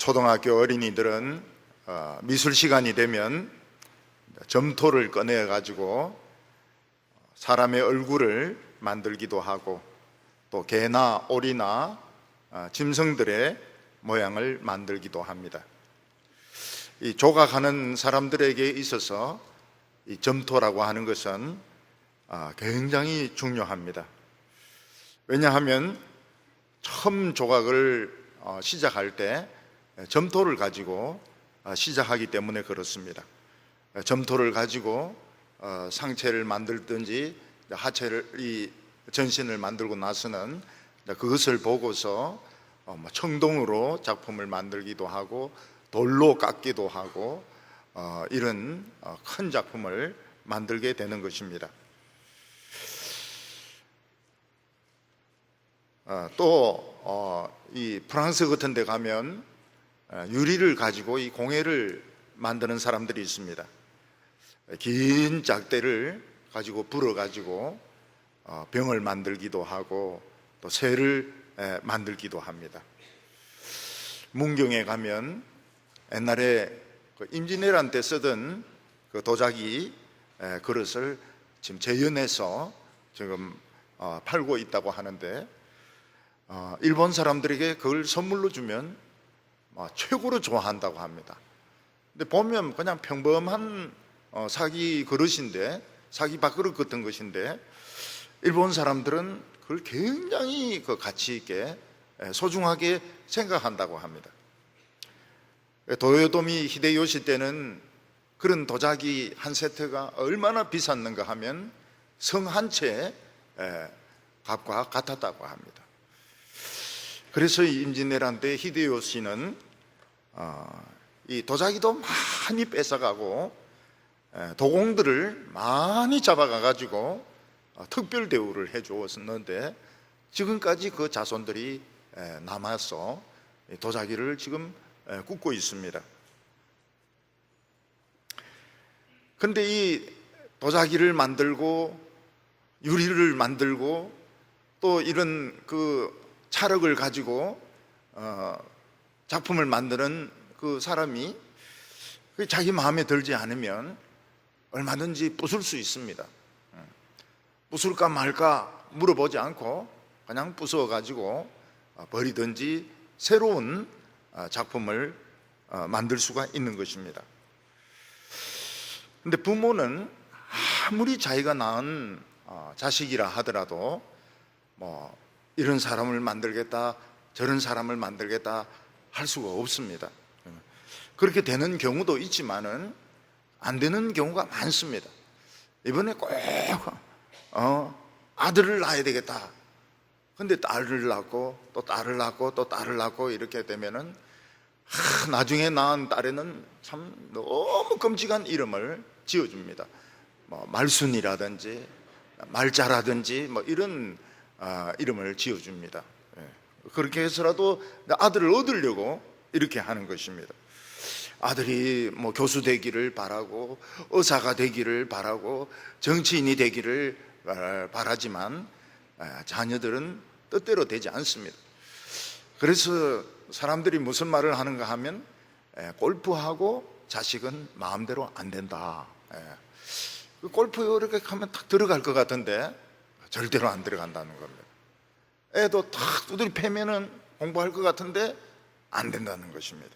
초등학교 어린이들은 미술 시간이 되면 점토를 꺼내 가지고 사람의 얼굴을 만들기도 하고, 또 개나 오리나 짐승들의 모양을 만들기도 합니다. 이 조각하는 사람들에게 있어서 이 점토라고 하는 것은 굉장히 중요합니다. 왜냐하면 처음 조각을 시작할 때 점토를 가지고 시작하기 때문에 그렇습니다. 점토를 가지고 상체를 만들든지 하체를, 이 전신을 만들고 나서는 그것을 보고서 청동으로 작품을 만들기도 하고 돌로 깎기도 하고 이런 큰 작품을 만들게 되는 것입니다. 또 이 프랑스 같은 데 가면 유리를 가지고 이 공예를 만드는 사람들이 있습니다. 긴 짝대를 가지고 불어 가지고 병을 만들기도 하고 또 새를 만들기도 합니다. 문경에 가면 옛날에 임진왜란 때 쓰던 그 도자기 그릇을 지금 재현해서 지금 팔고 있다고 하는데, 일본 사람들에게 그걸 선물로 주면 최고로 좋아한다고 합니다. 근데 보면 그냥 평범한 사기 그릇인데, 사기 밥그릇 같은 것인데, 일본 사람들은 그걸 굉장히 그 가치 있게 소중하게 생각한다고 합니다. 도요토미 히데요시 때는 그런 도자기 한 세트가 얼마나 비쌌는가 하면 성 한 채 값과 같았다고 합니다. 그래서 임진왜란 때 히데요시는 이 도자기도 많이 뺏어가고 도공들을 많이 잡아가 가지고 특별 대우를 해 주었는데, 지금까지 그 자손들이 남아서 도자기를 지금 굽고 있습니다. 근데 이 도자기를 만들고 유리를 만들고 또 이런 그 찰흙을 가지고 작품을 만드는 그 사람이 자기 마음에 들지 않으면 얼마든지 부술 수 있습니다. 부술까 말까 물어보지 않고 그냥 부숴 가지고 버리든지 새로운 작품을 만들 수가 있는 것입니다. 근데 부모는 아무리 자기가 낳은 자식이라 하더라도 이런 사람을 만들겠다, 저런 사람을 만들겠다 할 수가 없습니다. 그렇게 되는 경우도 있지만은 안 되는 경우가 많습니다. 이번에 꼭 아들을 낳아야 되겠다. 근데 딸을 낳고 또 딸을 낳고 또 딸을 낳고 이렇게 되면은 나중에 낳은 딸에는 참 너무 끔찍한 이름을 지어줍니다. 말순이라든지 말자라든지 이런 이름을 지어줍니다. 그렇게 해서라도 아들을 얻으려고 이렇게 하는 것입니다. 아들이 교수 되기를 바라고 의사가 되기를 바라고 정치인이 되기를 바라지만 자녀들은 뜻대로 되지 않습니다. 그래서 사람들이 무슨 말을 하는가 하면 골프하고 자식은 마음대로 안 된다. 골프 이렇게 하면 탁 들어갈 것 같은데 절대로 안 들어간다는 겁니다. 애도 탁 두드리 패면은 공부할 것 같은데 안 된다는 것입니다.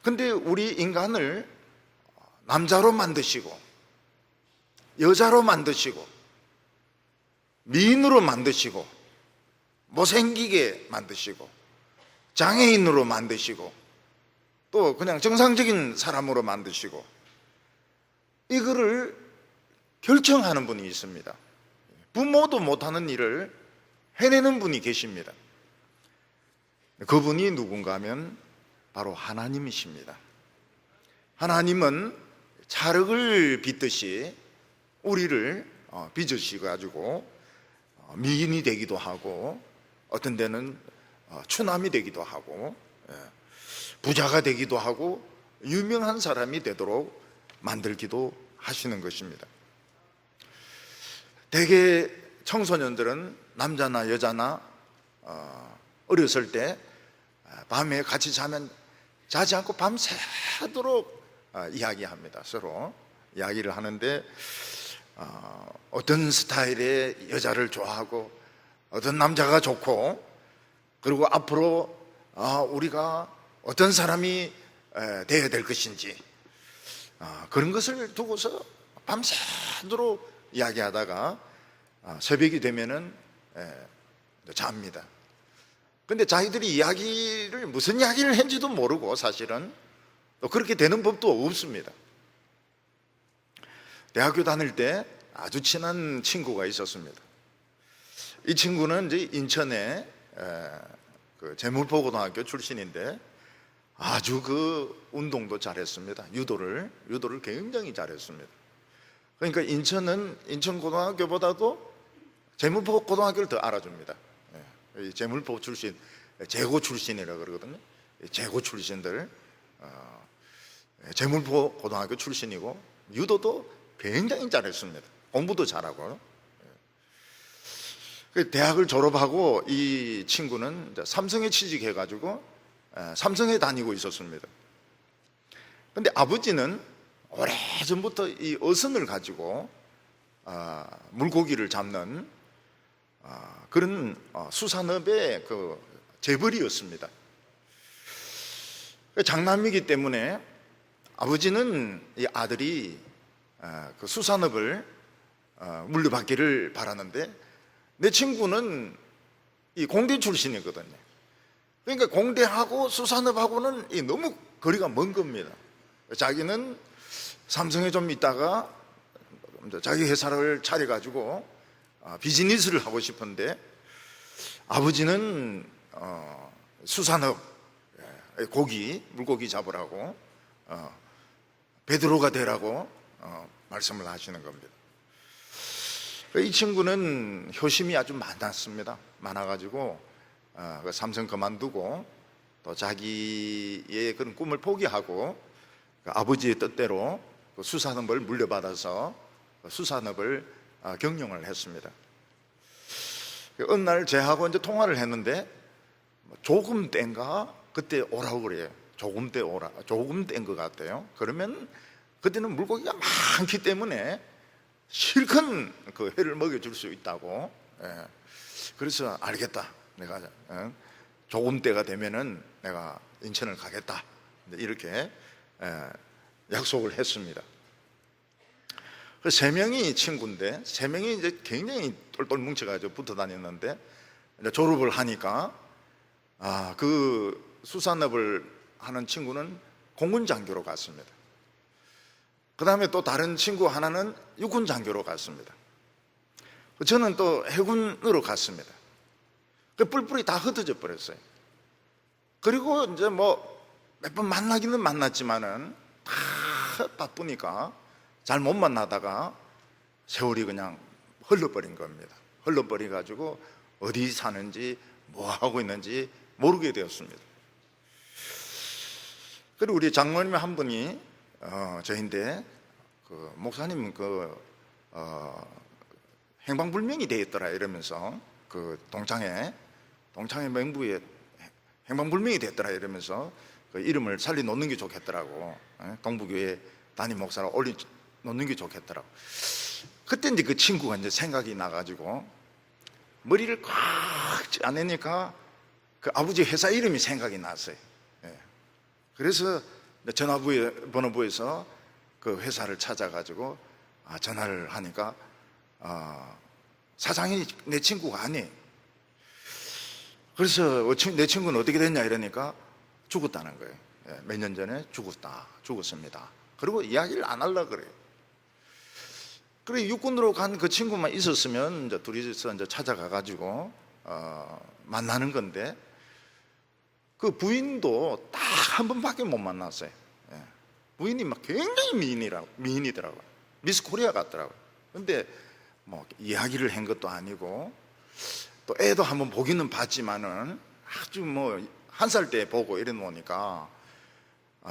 근데 우리 인간을 남자로 만드시고 여자로 만드시고 미인으로 만드시고 못생기게 만드시고 장애인으로 만드시고 또 그냥 정상적인 사람으로 만드시고 이거를 결정하는 분이 있습니다. 부모도 못하는 일을 해내는 분이 계십니다. 그분이 누군가 하면 바로 하나님이십니다. 하나님은 찰흙을 빚듯이 우리를 빚으셔가지고 미인이 되기도 하고 어떤 데는 추남이 되기도 하고 부자가 되기도 하고 유명한 사람이 되도록 만들기도 하시는 것입니다. 대개 청소년들은 남자나 여자나 어렸을 때 밤에 같이 자면 자지 않고 밤새도록 이야기합니다. 서로 이야기를 하는데 어떤 스타일의 여자를 좋아하고 어떤 남자가 좋고, 그리고 앞으로 우리가 어떤 사람이 되어야 될 것인지, 그런 것을 두고서 밤새도록 이야기하다가 새벽이 되면은 잡니다. 근데 자기들이 이야기를 무슨 이야기를 했는지도 모르고 사실은 또 그렇게 되는 법도 없습니다. 대학교 다닐 때 아주 친한 친구가 있었습니다. 이 친구는 이제 인천의 그 제물포고등학교 출신인데 아주 그 운동도 잘했습니다. 유도를 굉장히 잘했습니다. 그러니까 인천은 인천고등학교보다도 제물포고등학교를 더 알아줍니다. 이 제물포 출신, 제고 출신이라고 그러거든요. 제고 출신들, 제물포 고등학교 출신이고 유도도 굉장히 잘했습니다. 공부도 잘하고. 대학을 졸업하고 이 친구는 삼성에 취직해가지고 삼성에 다니고 있었습니다. 그런데 아버지는 오래전부터 이 어선을 가지고 물고기를 잡는 그런 수산업의 그 재벌이었습니다. 장남이기 때문에 아버지는 이 아들이 그 수산업을 물려받기를 바라는데, 내 친구는 이 공대 출신이거든요. 그러니까 공대하고 수산업하고는 너무 거리가 먼 겁니다. 자기는 삼성에 좀 있다가 자기 회사를 차려가지고 비즈니스를 하고 싶은데, 아버지는 수산업, 물고기 잡으라고 베드로가 되라고 말씀을 하시는 겁니다. 이 친구는 효심이 아주 많아가지고 그 삼성 그만두고 또 자기의 그런 꿈을 포기하고 그 아버지의 뜻대로 그 수산업을 물려받아서 그 수산업을 경영을 했습니다. 어느 날 제하고 이제 통화를 했는데 조금 땐가 그때 오라고 그래요. 조금 땐 것 같아요. 그러면 그때는 물고기가 많기 때문에 실컷 그 회를 먹여줄 수 있다고. 그래서 알겠다. 내가 조금 때가 되면은 내가 인천을 가겠다. 이렇게 약속을 했습니다. 그 세 명이 친구인데, 세 명이 이제 굉장히 똘똘 뭉쳐가지고 붙어 다녔는데, 이제 졸업을 하니까 그 수산업을 하는 친구는 공군장교로 갔습니다. 그 다음에 또 다른 친구 하나는 육군장교로 갔습니다. 저는 또 해군으로 갔습니다. 그 뿔뿔이 다 흩어져 버렸어요. 그리고 이제 뭐 몇 번 만나기는 만났지만은 다 바쁘니까 잘 못 만나다가 세월이 그냥 흘러버린 겁니다. 흘러버려가지고 어디 사는지 뭐 하고 있는지 모르게 되었습니다. 그리고 우리 장로님 한 분이 저인데 그 목사님 행방불명이 되었더라 이러면서 그 동창회 맹부에 행방불명이 됐더라 이러면서 그 이름을 살리 놓는 게 좋겠더라고. 동부교회 담임 목사로 올리 놓는 게 좋겠더라고. 그때 이제 그 친구가 이제 생각이 나가지고 머리를 꽉 짜내니까 그 아버지 회사 이름이 생각이 났어요. 그래서 전화번호부에서 그 회사를 찾아가지고 전화를 하니까 사장이 내 친구가 아니에요. 그래서 내 친구는 어떻게 됐냐 이러니까 죽었다는 거예요. 몇 년 전에 죽었습니다. 그리고 이야기를 안 하려고 그래요. 그래 육군으로 간 그 친구만 있었으면 이제 둘이서 이제 찾아가가지고 만나는 건데, 그 부인도 딱 한 번밖에 못 만났어요. 부인이 막 굉장히 미인이더라고요. 미스 코리아 같더라고요. 근데 뭐 이야기를 한 것도 아니고, 또 애도 한번 보기는 봤지만은 아주 뭐 한 살 때 보고 이래 놓으니까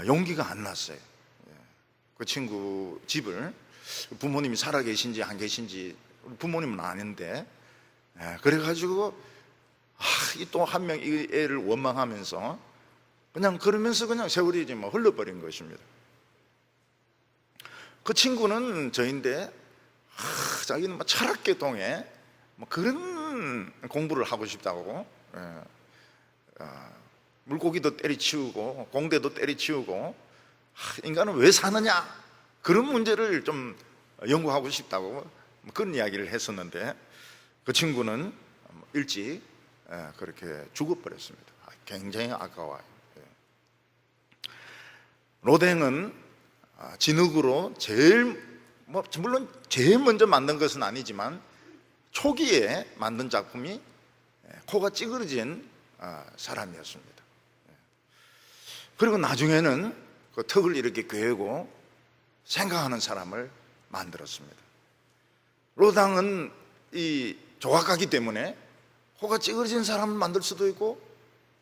용기가 안 났어요. 그 친구 집을 부모님이 살아 계신지 안 계신지 부모님은 아는데, 그래가지고 이 또 한 명 이 애를 원망하면서 그냥 그러면서 그냥 세월이 이제 뭐 흘러버린 것입니다. 그 친구는 저인데 자기는 뭐 철학계통에 뭐 그런 공부를 하고 싶다고, 물고기도 때리치우고 공대도 때리치우고 인간은 왜 사느냐, 그런 문제를 좀 연구하고 싶다고 그런 이야기를 했었는데, 그 친구는 일찍 그렇게 죽어버렸습니다. 굉장히 아까워요. 로댕은 진흙으로 물론 제일 먼저 만든 것은 아니지만 초기에 만든 작품이 코가 찌그러진 사람이었습니다. 그리고 나중에는 그 턱을 이렇게 괴고 생각하는 사람을 만들었습니다. 로당은 이 조각가기 때문에 코가 찌그러진 사람을 만들 수도 있고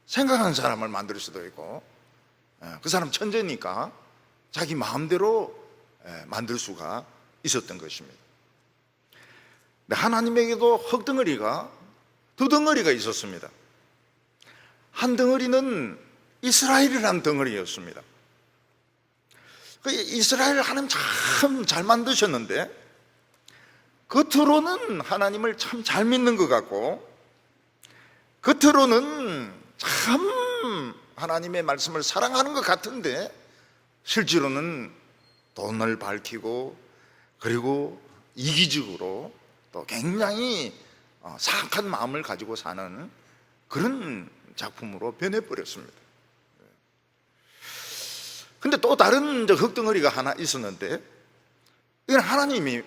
생각하는 사람을 만들 수도 있고, 그 사람 천재니까 자기 마음대로 만들 수가 있었던 것입니다. 하나님에게도 흙덩어리가 두 덩어리가 있었습니다. 한 덩어리는 이스라엘이라는 덩어리였습니다. 이스라엘 하나님 참 잘 만드셨는데 겉으로는 하나님을 참 잘 믿는 것 같고 겉으로는 참 하나님의 말씀을 사랑하는 것 같은데 실제로는 돈을 밝히고 그리고 이기적으로 또 굉장히 사악한 마음을 가지고 사는 그런 작품으로 변해버렸습니다. 근데 또 다른 흙덩어리가 하나 있었는데 이건 하나님이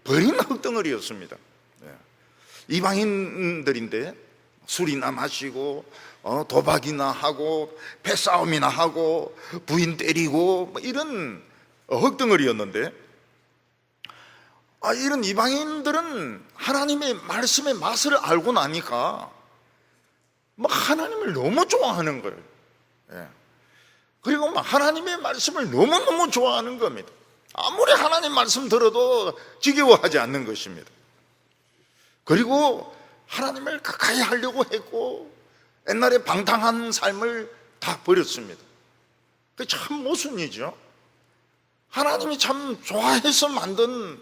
버린 흙덩어리였습니다. 이방인들인데 술이나 마시고 도박이나 하고 패싸움이나 하고 부인 때리고 이런 흙덩어리였는데, 이런 이방인들은 하나님의 말씀의 맛을 알고 나니까 하나님을 너무 좋아하는 거예요. 그리고 하나님의 말씀을 너무너무 좋아하는 겁니다. 아무리 하나님 말씀 들어도 지겨워하지 않는 것입니다. 그리고 하나님을 가까이 하려고 했고 옛날에 방탕한 삶을 다 버렸습니다. 그게 참 모순이죠. 하나님이 참 좋아해서 만든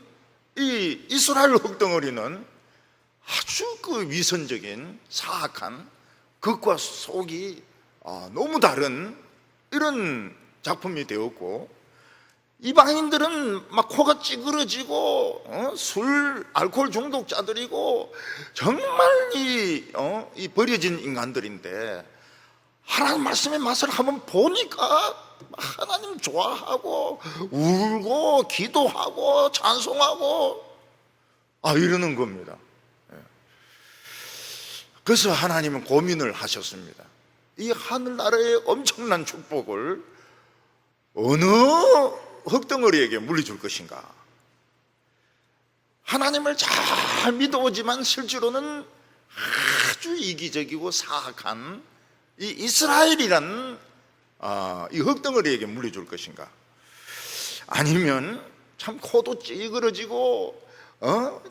이 이스라엘 흙덩어리는 아주 위선적인 사악한 겉과 속이 너무 다른 이런 작품이 되었고, 이방인들은 막 코가 찌그러지고 술, 알코올 중독자들이고 정말 이 버려진 인간들인데 하나님 말씀의 맛을 한번 보니까 하나님 좋아하고 울고 기도하고 찬송하고 이러는 겁니다. 그래서 하나님은 고민을 하셨습니다. 이 하늘나라의 엄청난 축복을 어느 흙덩어리에게 물려줄 것인가? 하나님을 잘 믿어오지만 실제로는 아주 이기적이고 사악한 이 이스라엘이란 이 흙덩어리에게 물려줄 것인가? 아니면 참 코도 찌그러지고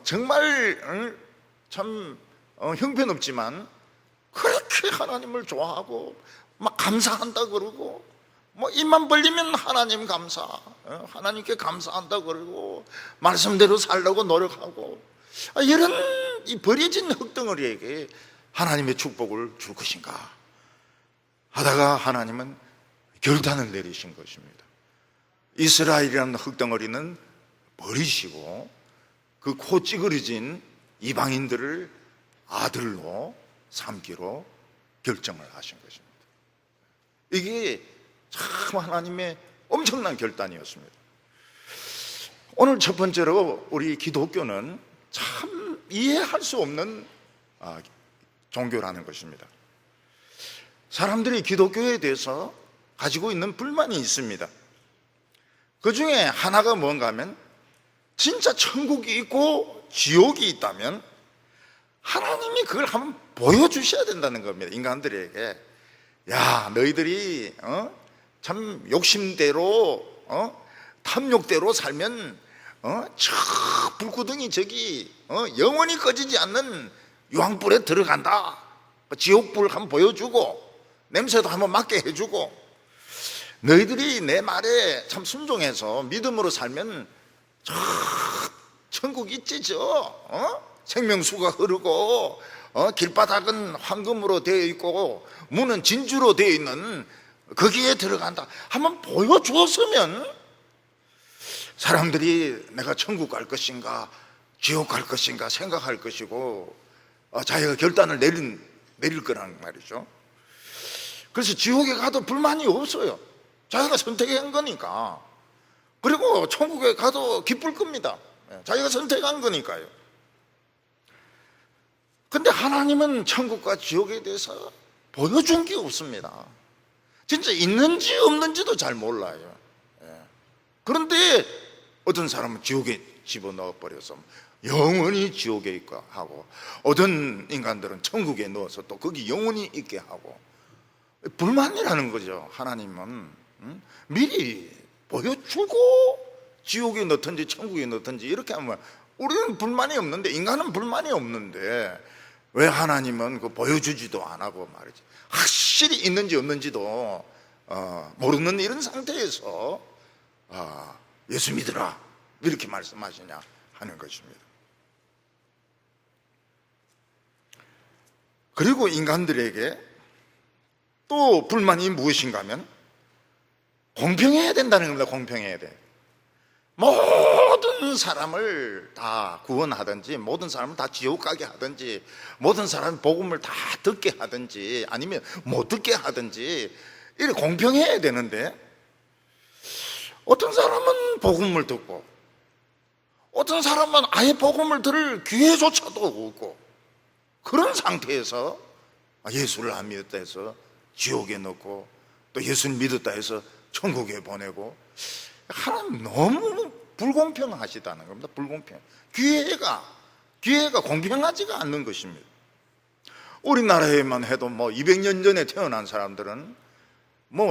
정말 참 형편없지만 그렇게 하나님을 좋아하고 막 감사한다 그러고 입만 벌리면 하나님 감사, 하나님께 감사한다 그러고 말씀대로 살려고 노력하고 이런 이 버려진 흙덩어리에게 하나님의 축복을 줄 것인가 하다가 하나님은 결단을 내리신 것입니다. 이스라엘이라는 흙덩어리는 버리시고 그 코 찌그러진 이방인들을 아들로 삼기로 결정을 하신 것입니다. 이게 참 하나님의 엄청난 결단이었습니다. 오늘 첫 번째로 우리 기독교는 참 이해할 수 없는 종교라는 것입니다. 사람들이 기독교에 대해서 가지고 있는 불만이 있습니다. 그 중에 하나가 뭔가 하면 진짜 천국이 있고 지옥이 있다면 하나님이 그걸 한번 보여주셔야 된다는 겁니다. 인간들에게 야 너희들이 참 욕심대로 탐욕대로 살면 저 불구덩이 저기 영원히 꺼지지 않는 유황불에 들어간다, 지옥불 한번 보여주고 냄새도 한번 맡게 해주고, 너희들이 내 말에 참 순종해서 믿음으로 살면 저 천국 있지, 생명수가 흐르고 길바닥은 황금으로 되어 있고 문은 진주로 되어 있는 거기에 들어간다 한번 보여주었으면 사람들이 내가 천국 갈 것인가 지옥 갈 것인가 생각할 것이고 자기가 결단을 내릴 거란 말이죠. 그래서 지옥에 가도 불만이 없어요. 자기가 선택한 거니까. 그리고 천국에 가도 기쁠 겁니다. 자기가 선택한 거니까요. 근데 하나님은 천국과 지옥에 대해서 보여준 게 없습니다. 진짜 있는지 없는지도 잘 몰라요. 그런데 어떤 사람은 지옥에 집어넣어 버려서 영원히 지옥에 있고 하고, 어떤 인간들은 천국에 넣어서 또 거기 영원히 있게 하고, 불만이라는 거죠. 하나님은 미리 보여주고 지옥에 넣든지 천국에 넣든지 이렇게 하면 우리는 불만이 없는데, 인간은 불만이 없는데 왜 하나님은 그 보여주지도 안 하고 말이지, 확실히 있는지 없는지도 모르는 이런 상태에서 예수 믿으라 이렇게 말씀하시냐 하는 것입니다. 그리고 인간들에게 또 불만이 무엇인가 하면 공평해야 된다는 겁니다. 공평해야 돼. 모든 사람을 다 구원하든지, 모든 사람을 다 지옥 가게 하든지, 모든 사람 복음을 다 듣게 하든지 아니면 못 듣게 하든지 이렇게 공평해야 되는데, 어떤 사람은 복음을 듣고 어떤 사람은 아예 복음을 들을 기회조차도 없고, 그런 상태에서 예수를 안 믿었다 해서 지옥에 넣고 또 예수를 믿었다 해서 천국에 보내고, 하나님 너무 불공평하시다는 겁니다. 불공평. 기회가 공평하지가 않는 것입니다. 우리나라에만 해도 200년 전에 태어난 사람들은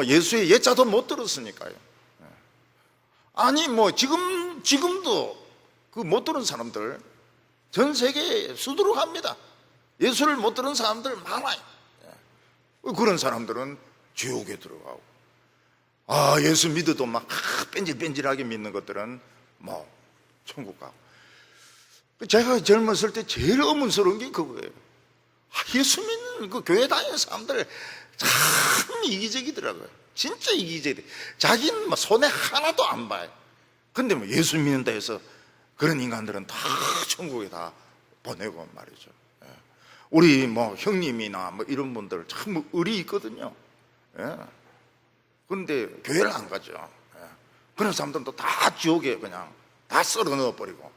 예수의 예자도 못 들었으니까요. 아니 지금도 그 못 들은 사람들 전 세계에 수두룩합니다. 예수를 못 들은 사람들 많아요. 그런 사람들은 지옥에 들어가고, 예수 믿어도 막 뺀질뺀질하게 믿는 것들은 천국 가고. 제가 젊었을 때 제일 어문스러운 게 그거예요. 예수 믿는 그 교회 다니는 사람들 참 이기적이더라고요. 진짜 이기적이. 자기는 손에 하나도 안 봐요. 근데 예수 믿는다 해서 그런 인간들은 다 천국에 다 보내고 말이죠. 우리 형님이나 이런 분들 참 의리 있거든요. 그런데 교회를 안 가죠. 그런 사람들은 다 지옥에 그냥 다 썰어 넣어버리고.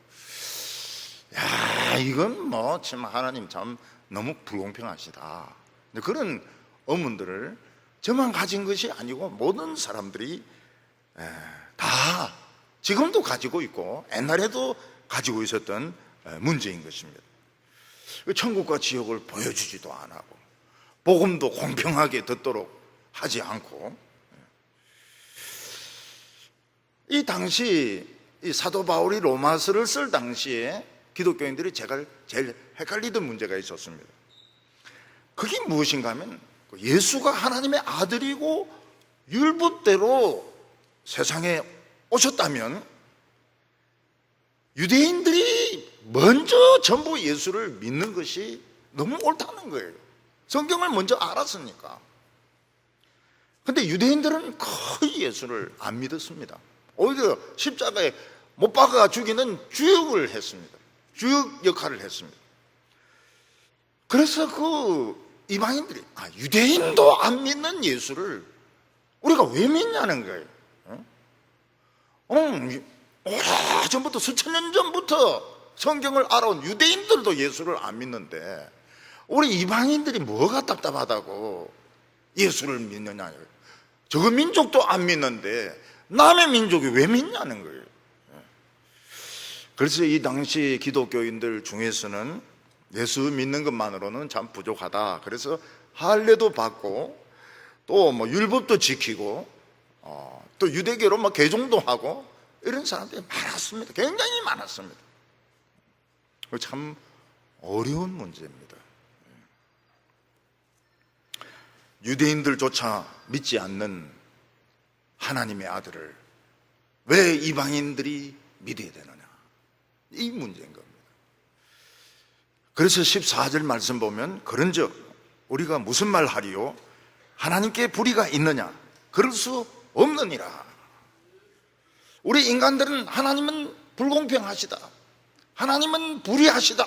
이건 참 하나님 참 너무 불공평하시다. 그런 어문들을 저만 가진 것이 아니고 모든 사람들이 다 지금도 가지고 있고 옛날에도 가지고 있었던 문제인 것입니다. 천국과 지옥을 보여주지도 안 하고, 복음도 공평하게 듣도록 하지 않고. 이 당시 이 사도 바울이 로마서를 쓸 당시에 기독교인들이 제일 헷갈리던 문제가 있었습니다. 그게 무엇인가 하면, 예수가 하나님의 아들이고 율법대로 세상에 오셨다면 유대인들이 먼저 전부 예수를 믿는 것이 너무 옳다는 거예요. 성경을 먼저 알았으니까. 근데 유대인들은 거의 예수를 안 믿었습니다. 오히려 십자가에 못 박아 죽이는 주역을 했습니다. 주역 역할을 했습니다. 그래서 이방인들이 유대인도 안 믿는 예수를 우리가 왜 믿냐는 거예요. 오래전부터, 수천 년 전부터 성경을 알아온 유대인들도 예수를 안 믿는데 우리 이방인들이 뭐가 답답하다고 예수를 믿느냐. 저 민족도 안 믿는데 남의 민족이 왜 믿냐는 거예요. 그래서 이 당시 기독교인들 중에서는 예수 믿는 것만으로는 참 부족하다. 그래서 할례도 받고 또 율법도 지키고 또 유대교로 개종도 하고 이런 사람들이 많았습니다. 굉장히 많았습니다. 참 어려운 문제입니다. 유대인들조차 믿지 않는 하나님의 아들을 왜 이방인들이 믿어야 되느냐, 이 문제인 겁니다. 그래서 14절 말씀 보면 그런즉 우리가 무슨 말 하리요? 하나님께 불의가 있느냐? 그럴 수 없느니라. 우리 인간들은 하나님은 불공평하시다, 하나님은 불의하시다,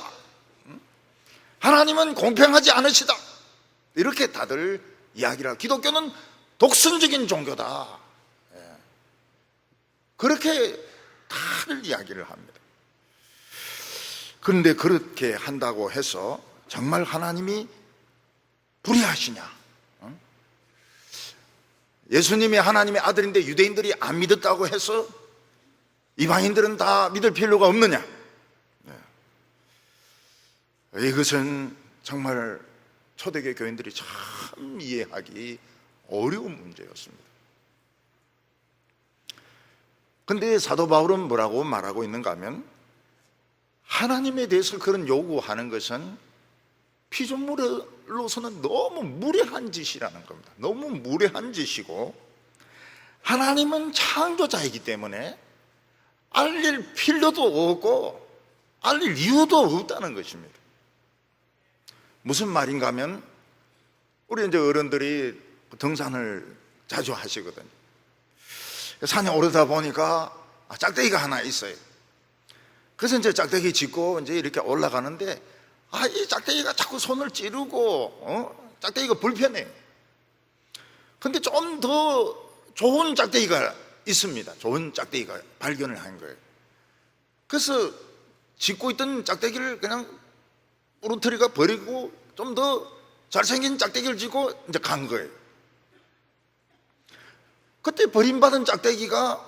하나님은 공평하지 않으시다, 이렇게 다들 이야기를 하고, 기독교는 독선적인 종교다, 그렇게 다들 이야기를 합니다. 그런데 그렇게 한다고 해서 정말 하나님이 불의하시냐? 예수님이 하나님의 아들인데 유대인들이 안 믿었다고 해서 이방인들은 다 믿을 필요가 없느냐? 이것은 정말 초대교회 교인들이 참 이해하기 어려운 문제였습니다. 근데 사도 바울은 뭐라고 말하고 있는가 하면, 하나님에 대해서 그런 요구하는 것은 피조물로서는 너무 무례한 짓이라는 겁니다. 너무 무례한 짓이고, 하나님은 창조자이기 때문에 알릴 필요도 없고 알릴 이유도 없다는 것입니다. 무슨 말인가 하면, 우리 이제 어른들이 등산을 자주 하시거든요. 산에 오르다 보니까 짝대기가 하나 있어요. 그래서 이제 짝대기 짚고 이제 이렇게 올라가는데, 이 짝대기가 자꾸 손을 찌르고, 짝대기가 불편해요. 근데 좀 더 좋은 짝대기가 있습니다. 좋은 짝대기가 발견을 한 거예요. 그래서 짚고 있던 짝대기를 그냥 부러뜨리가 버리고 좀 더 잘생긴 짝대기를 짚고 이제 간 거예요. 그때 버림받은 짝대기가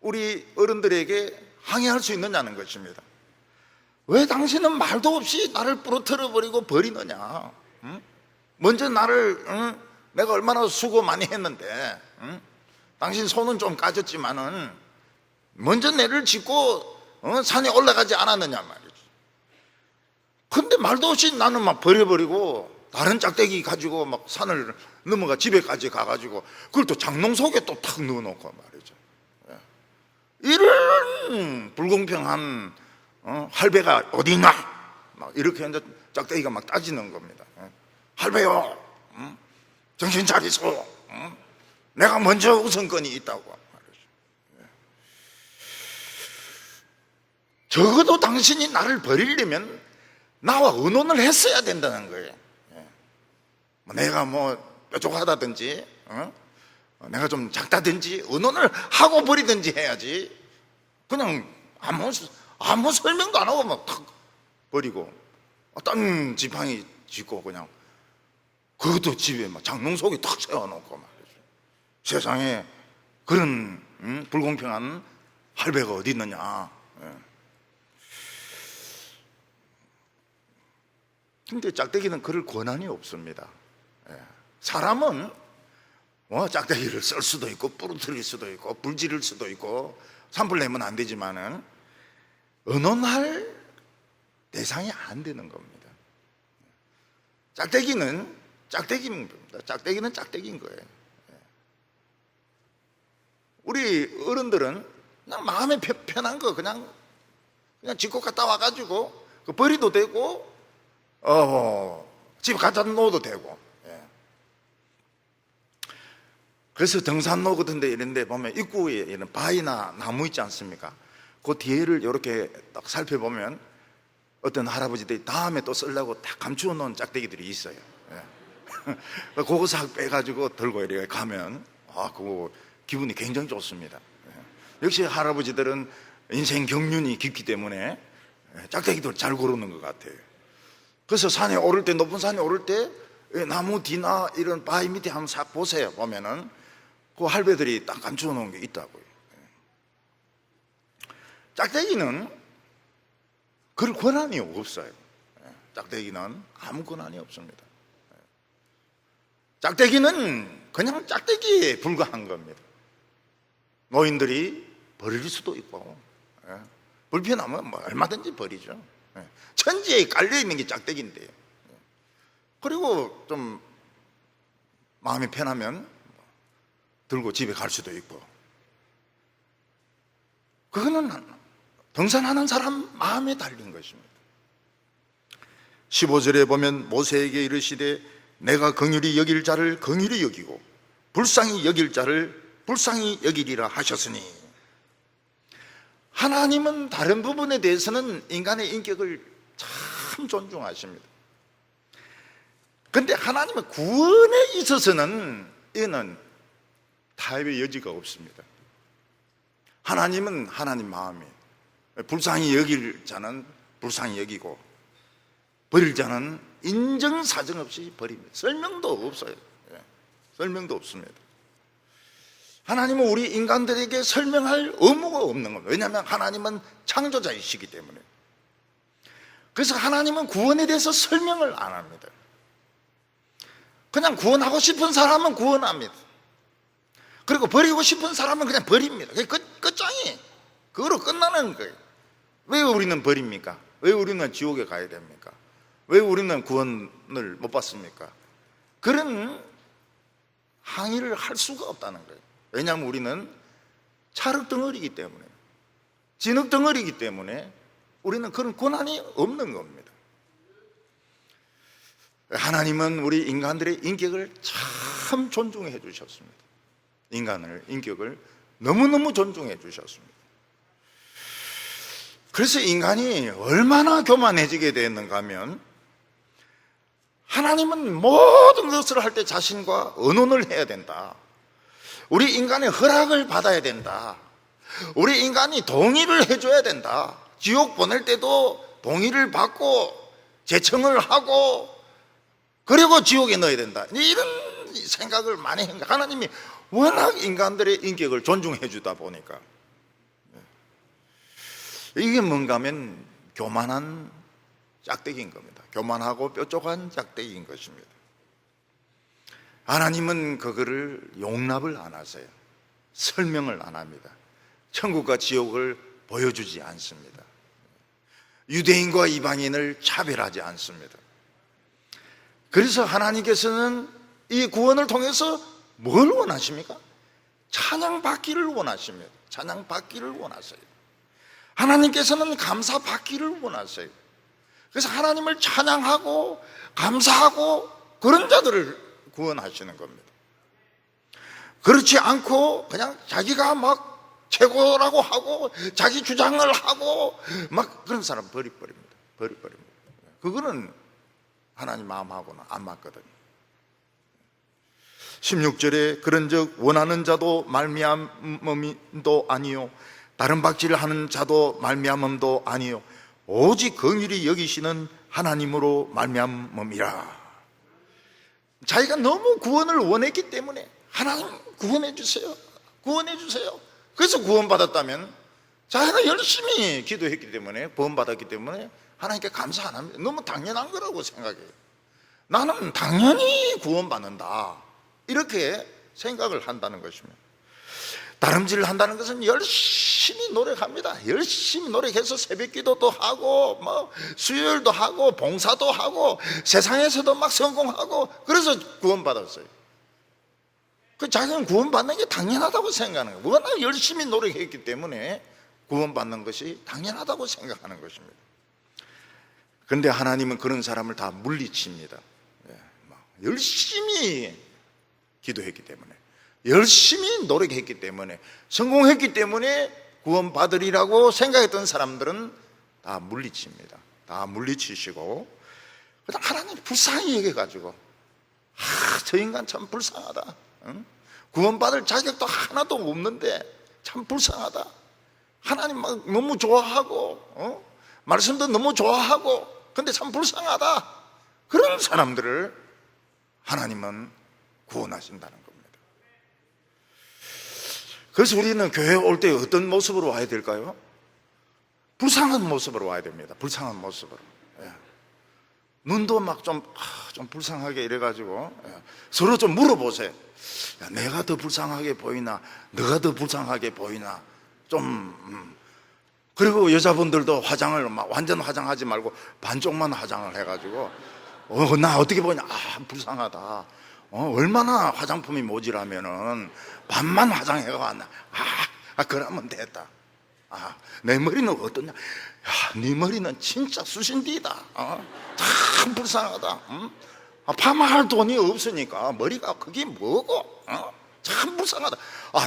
우리 어른들에게 항의할 수 있느냐는 것입니다. 왜 당신은 말도 없이 나를 부러뜨려 버리고 버리느냐? 먼저 나를, 내가 얼마나 수고 많이 했는데, 당신 손은 좀 까졌지만은 먼저 내를 짚고 산에 올라가지 않았느냐 말이지. 근데 말도 없이 나는 막 버려버리고 다른 짝대기 가지고 막 산을 넘어가 집에까지 가가지고 그걸 또 장롱 속에 또 탁 넣어놓고 말이죠. 이런 불공평한 할배가 어디 있나? 막 이렇게 이제 짝대기가 막 따지는 겁니다. 할배요, 정신 차리소. 내가 먼저 우선권이 있다고 말이죠. 적어도 당신이 나를 버리려면 나와 의논을 했어야 된다는 거예요. 내가 뭐 뾰족하다든지, 내가 좀 작다든지 의논을 하고 버리든지 해야지. 그냥 아무 설명도 안 하고 막 탁 버리고 딴 지팡이 짚고 그냥 그것도 집에 막 장롱 속에 탁 세워놓고 말이죠. 세상에 그런 불공평한 할배가 어디 있느냐. 근데 짝대기는 그럴 권한이 없습니다. 사람은 짝대기를 쓸 수도 있고 부러뜨릴 수도 있고 불 지를 수도 있고 산불 내면 안 되지만은 의논할 대상이 안 되는 겁니다. 짝대기는 짝대기입니다. 짝대기는 짝대기인 거예요. 우리 어른들은 그냥 마음에 편한 거 그냥 짚고 갔다 와가지고 버리도 되고 집에 갖다 놓아도 되고. 그래서 등산로 같은 데 이런 데 보면 입구에 이런 바위나 나무 있지 않습니까? 그 뒤를 이렇게 딱 살펴보면 어떤 할아버지들이 다음에 또 쓰려고 다 감추어 놓은 짝대기들이 있어요. 그거 싹 빼가지고 들고 이렇게 가면 그거 기분이 굉장히 좋습니다. 역시 할아버지들은 인생 경륜이 깊기 때문에 짝대기들 잘 고르는 것 같아요. 그래서 산에 오를 때, 높은 산에 오를 때 나무 뒤나 이런 바위 밑에 한번 싹 보세요. 보면은 그 할배들이 딱 감추어 놓은 게 있다고요. 짝대기는 그럴 권한이 없어요. 짝대기는 아무 권한이 없습니다. 짝대기는 그냥 짝대기에 불과한 겁니다. 노인들이 버릴 수도 있고, 불편하면 뭐 얼마든지 버리죠. 천지에 깔려있는 게 짝대기인데요. 그리고 좀 마음이 편하면 들고 집에 갈 수도 있고, 그거는 등산하는 사람 마음에 달린 것입니다. 15절에 보면 모세에게 이르시되 내가 긍휼히 여길 자를 긍휼히 여기고 불쌍히 여길 자를 불쌍히 여기리라 하셨으니, 하나님은 다른 부분에 대해서는 인간의 인격을 참 존중하십니다. 그런데 하나님은 구원에 있어서는 이는 타협의 여지가 없습니다. 하나님은 하나님 마음이 불쌍히 여길 자는 불쌍히 여기고 버릴 자는 인정사정 없이 버립니다. 설명도 없어요. 설명도 없습니다. 하나님은 우리 인간들에게 설명할 의무가 없는 겁니다. 왜냐하면 하나님은 창조자이시기 때문에. 그래서 하나님은 구원에 대해서 설명을 안 합니다. 그냥 구원하고 싶은 사람은 구원합니다. 그리고 버리고 싶은 사람은 그냥 버립니다. 그게 끝장이 그거로 끝나는 거예요. 왜 우리는 버립니까? 왜 우리는 지옥에 가야 됩니까? 왜 우리는 구원을 못 받습니까? 그런 항의를 할 수가 없다는 거예요. 왜냐하면 우리는 찰흙덩어리이기 때문에, 진흙덩어리이기 때문에 우리는 그런 권한이 없는 겁니다. 하나님은 우리 인간들의 인격을 참 존중해 주셨습니다. 인간의 인격을 너무너무 존중해 주셨습니다. 그래서 인간이 얼마나 교만해지게 되었는가 하면, 하나님은 모든 것을 할 때 자신과 의논을 해야 된다. 우리 인간의 허락을 받아야 된다. 우리 인간이 동의를 해줘야 된다. 지옥 보낼 때도 동의를 받고 제청을 하고 그리고 지옥에 넣어야 된다. 이런 생각을 많이 한 거예요. 하나님이 워낙 인간들의 인격을 존중해 주다 보니까. 이게 뭔가 하면 교만한 짝대기인 겁니다. 교만하고 뾰족한 짝대기인 것입니다. 하나님은 그거를 용납을 안 하세요. 설명을 안 합니다. 천국과 지옥을 보여주지 않습니다. 유대인과 이방인을 차별하지 않습니다. 그래서 하나님께서는 이 구원을 통해서 뭘 원하십니까? 찬양받기를 원하십니다. 찬양받기를 원하세요. 하나님께서는 감사받기를 원하세요. 그래서 하나님을 찬양하고 감사하고 그런 자들을 구원하시는 겁니다. 그렇지 않고 그냥 자기가 막 최고라고 하고 자기 주장을 하고 막 그런 사람 버립니다. 그거는 하나님 마음하고는 안 맞거든요. 16절에 그런즉 원하는 자도 말미암음도 아니요 다른 박질을 하는 자도 말미암음도 아니요 오직 긍휼히 여기시는 하나님으로 말미암음이라. 자기가 너무 구원을 원했기 때문에 하나님 구원해 주세요, 구원해 주세요. 그래서 구원받았다면 자기가 열심히 기도했기 때문에 구원받았기 때문에 하나님께 감사 안 합니다. 너무 당연한 거라고 생각해요. 나는 당연히 구원받는다 이렇게 생각을 한다는 것입니다. 다름질을 한다는 것은 열심히 노력합니다. 열심히 노력해서 새벽 기도도 하고 뭐 수요일도 하고 봉사도 하고 세상에서도 막 성공하고 그래서 구원받았어요. 그 자기는 구원받는 게 당연하다고 생각하는 거예요. 워낙 열심히 노력했기 때문에 구원받는 것이 당연하다고 생각하는 것입니다. 그런데 하나님은 그런 사람을 다 물리칩니다. 열심히 기도했기 때문에, 열심히 노력했기 때문에, 성공했기 때문에 구원받으리라고 생각했던 사람들은 다 물리칩니다. 다 물리치시고 하나님 불쌍히 여겨가지고 저 인간 참 불쌍하다, 응? 구원받을 자격도 하나도 없는데 참 불쌍하다. 하나님 막 너무 좋아하고 말씀도 너무 좋아하고 근데 참 불쌍하다. 그런 사람들을 하나님은 구원하신다는 겁니다. 그래서 우리는 교회에 올 때 어떤 모습으로 와야 될까요? 불쌍한 모습으로 와야 됩니다. 불쌍한 모습으로. 예. 눈도 막 좀 불쌍하게 이래가지고 서로 좀 물어보세요. 야, 내가 더 불쌍하게 보이나 너가 더 불쌍하게 보이나 좀 그리고 여자분들도 화장을 막 완전 화장하지 말고 반쪽만 화장을 해가지고 나 어떻게 보냐, 불쌍하다. 얼마나 화장품이 모자라면은 반만 화장해가 왔나. 그러면 됐다. 내 머리는 어떠냐? 네 머리는 진짜 수신디다. 참 불쌍하다. 파마할 돈이 없으니까 머리가 그게 뭐고? 참 불쌍하다.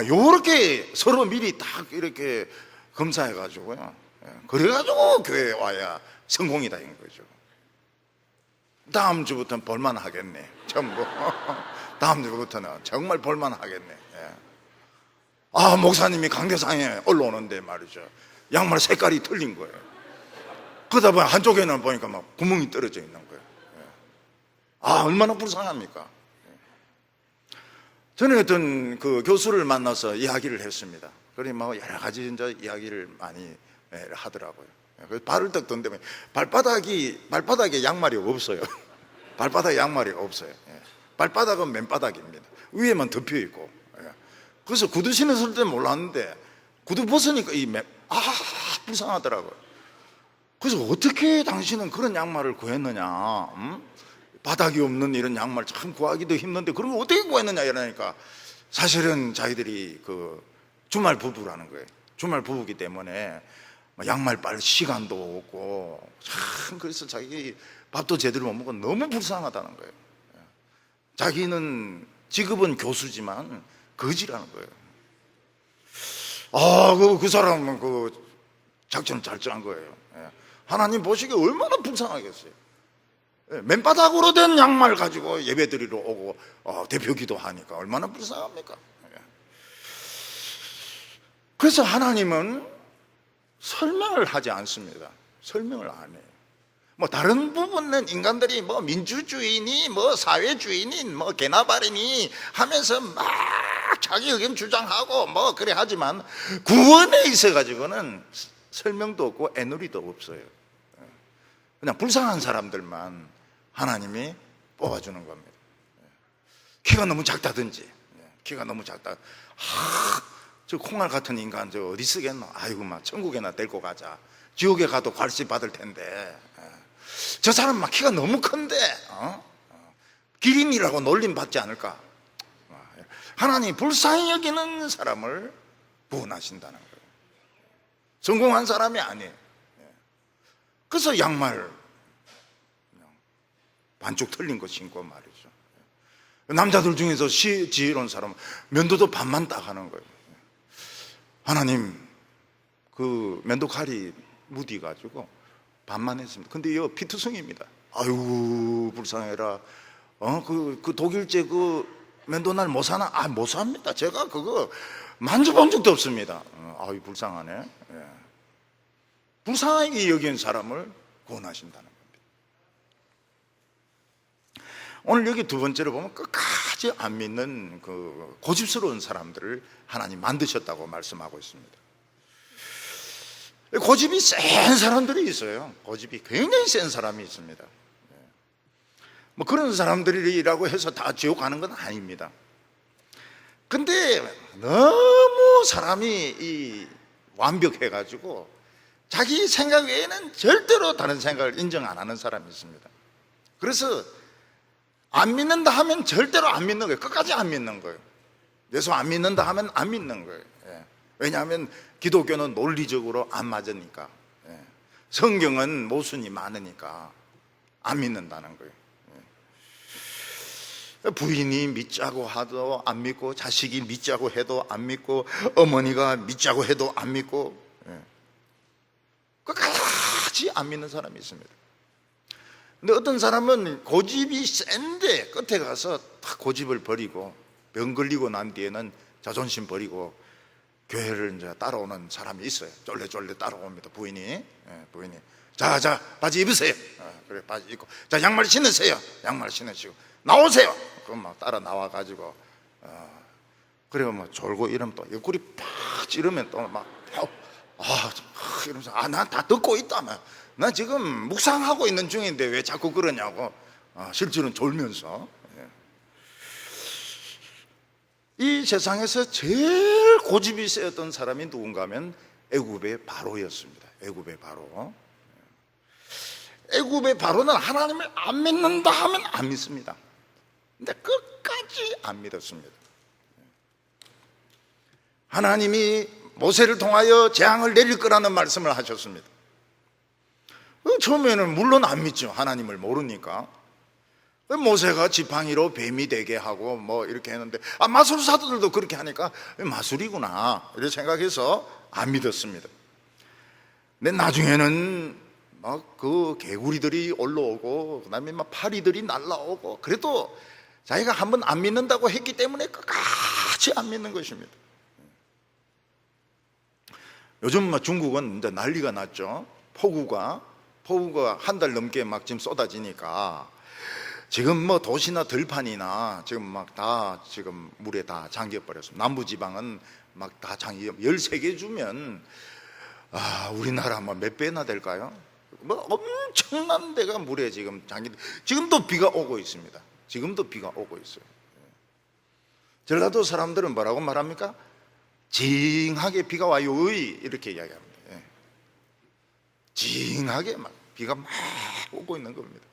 요렇게 서로 미리 딱 이렇게 검사해가지고요. 그래가지고 교회에 와야 성공이다 인 거죠. 다음 주부터는 볼만하겠네. 전부. 다음 주부터는 정말 볼만하겠네. 목사님이 강대상에 올라오는데 말이죠. 양말 색깔이 틀린 거예요. 그러다 보니 한쪽에는 보니까 막 구멍이 떨어져 있는 거예요. 얼마나 불쌍합니까? 저는 어떤 그 교수를 만나서 이야기를 했습니다. 그래 뭐 여러 가지 이제 이야기를 많이 하더라고요. 발을 딱 던데 발바닥에 양말이 없어요. 발바닥에 양말이 없어요. 발바닥은 맨바닥입니다. 위에만 덮여 있고. 그래서 구두 신었을 때 몰랐는데 구두 벗으니까 불쌍하더라고요. 그래서 어떻게 당신은 그런 양말을 구했느냐? 바닥이 없는 이런 양말 참 구하기도 힘든데 그런 걸 어떻게 구했느냐 이러니까 사실은 자기들이 그 주말 부부라는 거예요. 주말 부부기 때문에 양말 빨 시간도 없고 참 그래서 자기 밥도 제대로 못 먹고 너무 불쌍하다는 거예요. 자기는 직업은 교수지만 거지라는 거예요. 그 사람은 그 작전을 잘 짠 거예요. 하나님 보시기에 얼마나 불쌍하겠어요. 맨바닥으로 된 양말 가지고 예배드리러 오고 대표 기도하니까 얼마나 불쌍합니까? 그래서 하나님은 설명을 하지 않습니다. 설명을 안 해요. 뭐 다른 부분은 인간들이 뭐 민주주의니 뭐 사회주의니 뭐 개나발이니 하면서 막 자기 의견 주장하고 뭐 그래 하지만 구원에 있어 가지고는 설명도 없고 애누리도 없어요. 그냥 불쌍한 사람들만 하나님이 뽑아주는 겁니다. 키가 너무 작다든지, 키가 너무 작다. 저 콩알 같은 인간 저 어디 쓰겠노? 아이고 막 천국에나 데리고 가자. 지옥에 가도 괄시 받을 텐데. 저 사람 막 키가 너무 큰데 기린이라고 놀림 받지 않을까? 하나님 불쌍히 여기는 사람을 구원하신다는 거예요. 성공한 사람이 아니에요. 그래서 양말 반쪽 틀린 거 신고 말이죠. 남자들 중에서 지혜로운 사람은 면도도 반만 딱 하는 거예요. 하나님 그 면도 칼이 묻어가지고 반만 했습니다. 근데 이거 피투성입니다. 아유 불쌍해라. 그 독일제 그 면도날 못 사나? 못 삽니다. 제가 그거 만져본 적도 없습니다. 아유 불쌍하네. 불쌍하게 여긴 사람을 구원하신다는 겁니다. 오늘 여기 두 번째로 보면 끝까지 안 믿는 그 고집스러운 사람들을 하나님 만드셨다고 말씀하고 있습니다. 고집이 센 사람들이 있어요. 고집이 굉장히 센 사람이 있습니다. 뭐 그런 사람들이라고 해서 다 지옥 가는 건 아닙니다. 근데 너무 사람이 완벽해가지고 자기 생각 외에는 절대로 다른 생각을 인정 안 하는 사람이 있습니다. 그래서 안 믿는다 하면 절대로 안 믿는 거예요. 끝까지 안 믿는 거예요. 예수 안 믿는다 하면 안 믿는 거예요. 왜냐하면 기독교는 논리적으로 안 맞으니까, 성경은 모순이 많으니까 안 믿는다는 거예요. 부인이 믿자고 해도 안 믿고, 자식이 믿자고 해도 안 믿고, 어머니가 믿자고 해도 안 믿고, 끝까지 안 믿는 사람이 있습니다. 근데 어떤 사람은 고집이 센데 끝에 가서 다 고집을 버리고 병 걸리고 난 뒤에는 자존심 버리고 교회를 이제 따라오는 사람이 있어요. 쫄래쫄래 따라옵니다. 부인이 자 바지 입으세요. 그래 바지 입고 자 양말 신으세요. 양말 신으시고 나오세요. 그럼 막 따라 나와 가지고 그리고 뭐 졸고 이러면 또 옆구리 팍 찌르면 또 막 이러면서 난 다 듣고 있다. 나 지금 묵상하고 있는 중인데 왜 자꾸 그러냐고. 실제로는 졸면서. 이 세상에서 제일 고집이 세었던 사람이 누군가 하면 애굽의 바로였습니다. 애굽의 바로. 애굽의 바로는 하나님을 안 믿는다 하면 안 믿습니다. 근데 끝까지 안 믿었습니다. 하나님이 모세를 통하여 재앙을 내릴 거라는 말씀을 하셨습니다. 처음에는 물론 안 믿죠. 하나님을 모르니까. 모세가 지팡이로 뱀이 되게 하고 뭐 이렇게 했는데, 마술사들도 그렇게 하니까 마술이구나 이렇게 생각해서 안 믿었습니다. 근데 나중에는 막 그 개구리들이 올라오고 그다음에 막 파리들이 날라오고, 그래도 자기가 한번 안 믿는다고 했기 때문에 끝까지 안 믿는 것입니다. 요즘 중국은 이제 난리가 났죠. 폭우가 한 달 넘게 막 지금 쏟아지니까 지금 뭐 도시나 들판이나 지금 막 다 지금 물에 다 잠겨 버렸습니다. 남부 지방은 막 다 13개 주면 우리나라 뭐 몇 배나 될까요? 뭐 엄청난 데가 물에 지금 지금도 비가 오고 있습니다. 지금도 비가 오고 있어요. 전라도 사람들은 뭐라고 말합니까? 징하게 비가 와요 이렇게 이야기합니다. 징하게 막 비가 막 오고 있는 겁니다.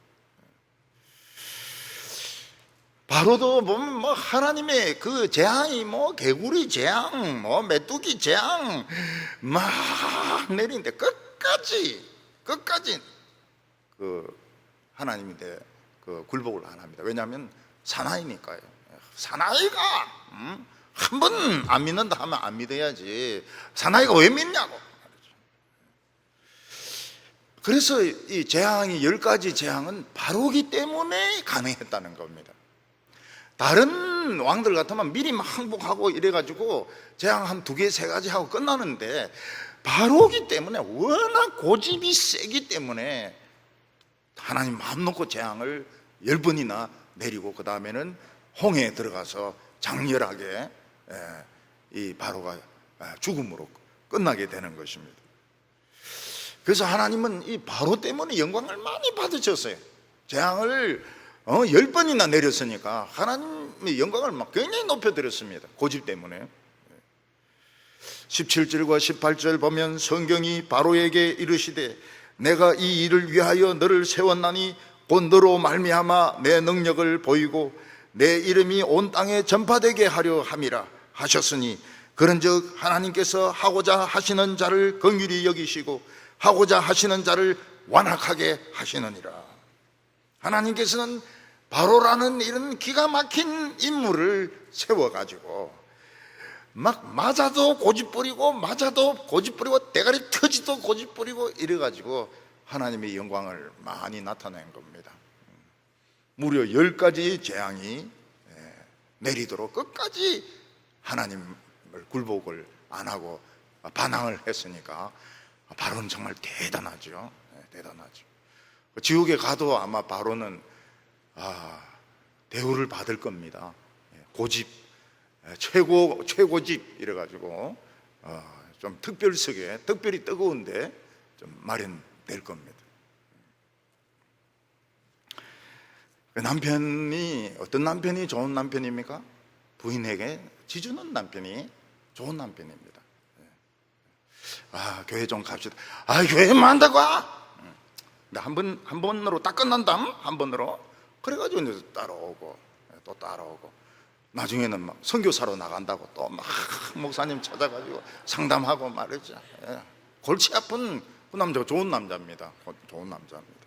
바로도 보면 뭐 하나님의 그 재앙이 뭐 개구리 재앙, 뭐 메뚜기 재앙 막 내리는데 끝까지 그 하나님인데 그 굴복을 안 합니다. 왜냐하면 사나이니까요. 사나이가 한 번 안 믿는다 하면 안 믿어야지. 사나이가 왜 믿냐고. 그래서 이 재앙이 10가지 재앙은 바로기 때문에 가능했다는 겁니다. 다른 왕들 같으면 미리 막 항복하고 이래가지고 재앙 한 2개, 3가지 하고 끝나는데, 바로기 때문에 워낙 고집이 세기 때문에 하나님 마음 놓고 재앙을 10번이나 내리고 그 다음에는 홍해에 들어가서 장렬하게 이 바로가 죽음으로 끝나게 되는 것입니다. 그래서 하나님은 이 바로 때문에 영광을 많이 받으셨어요. 재앙을 10번이나 내렸으니까 하나님의 영광을 막 굉장히 높여드렸습니다. 고집 때문에. 17절과 18절 보면 성경이 바로에게 이르시되 내가 이 일을 위하여 너를 세웠나니 곧 너로 말미암아 내 능력을 보이고 내 이름이 온 땅에 전파되게 하려 함이라 하셨으니, 그런즉 하나님께서 하고자 하시는 자를 긍휼히 여기시고 하고자 하시는 자를 완악하게 하시느니라. 하나님께서는 바로라는 이런 기가 막힌 인물을 세워가지고 막 맞아도 고집부리고 대가리 터지도 고집부리고 이래가지고 하나님의 영광을 많이 나타낸 겁니다. 무려 10가지 재앙이 내리도록 끝까지 하나님을 굴복을 안 하고 반항을 했으니까 바로는 정말 대단하죠. 대단하죠. 지옥에 가도 아마 바로는 대우를 받을 겁니다. 고집, 최고집 이래가지고 좀 특별석에 특별히 뜨거운데 좀 마련될 겁니다. 남편이 어떤 남편이 좋은 남편입니까? 부인에게 지주는 남편이 좋은 남편입니다. 교회 좀 갑시다. 교회 뭐 한다고? 근데 한 번으로 딱 끝난담? 한 번으로? 그래가지고 이제 따라오고 또 따라오고, 나중에는 막 선교사로 나간다고 또 막 목사님 찾아가지고 상담하고 말이죠. 골치 아픈 그 남자가 좋은 남자입니다. 좋은 남자입니다.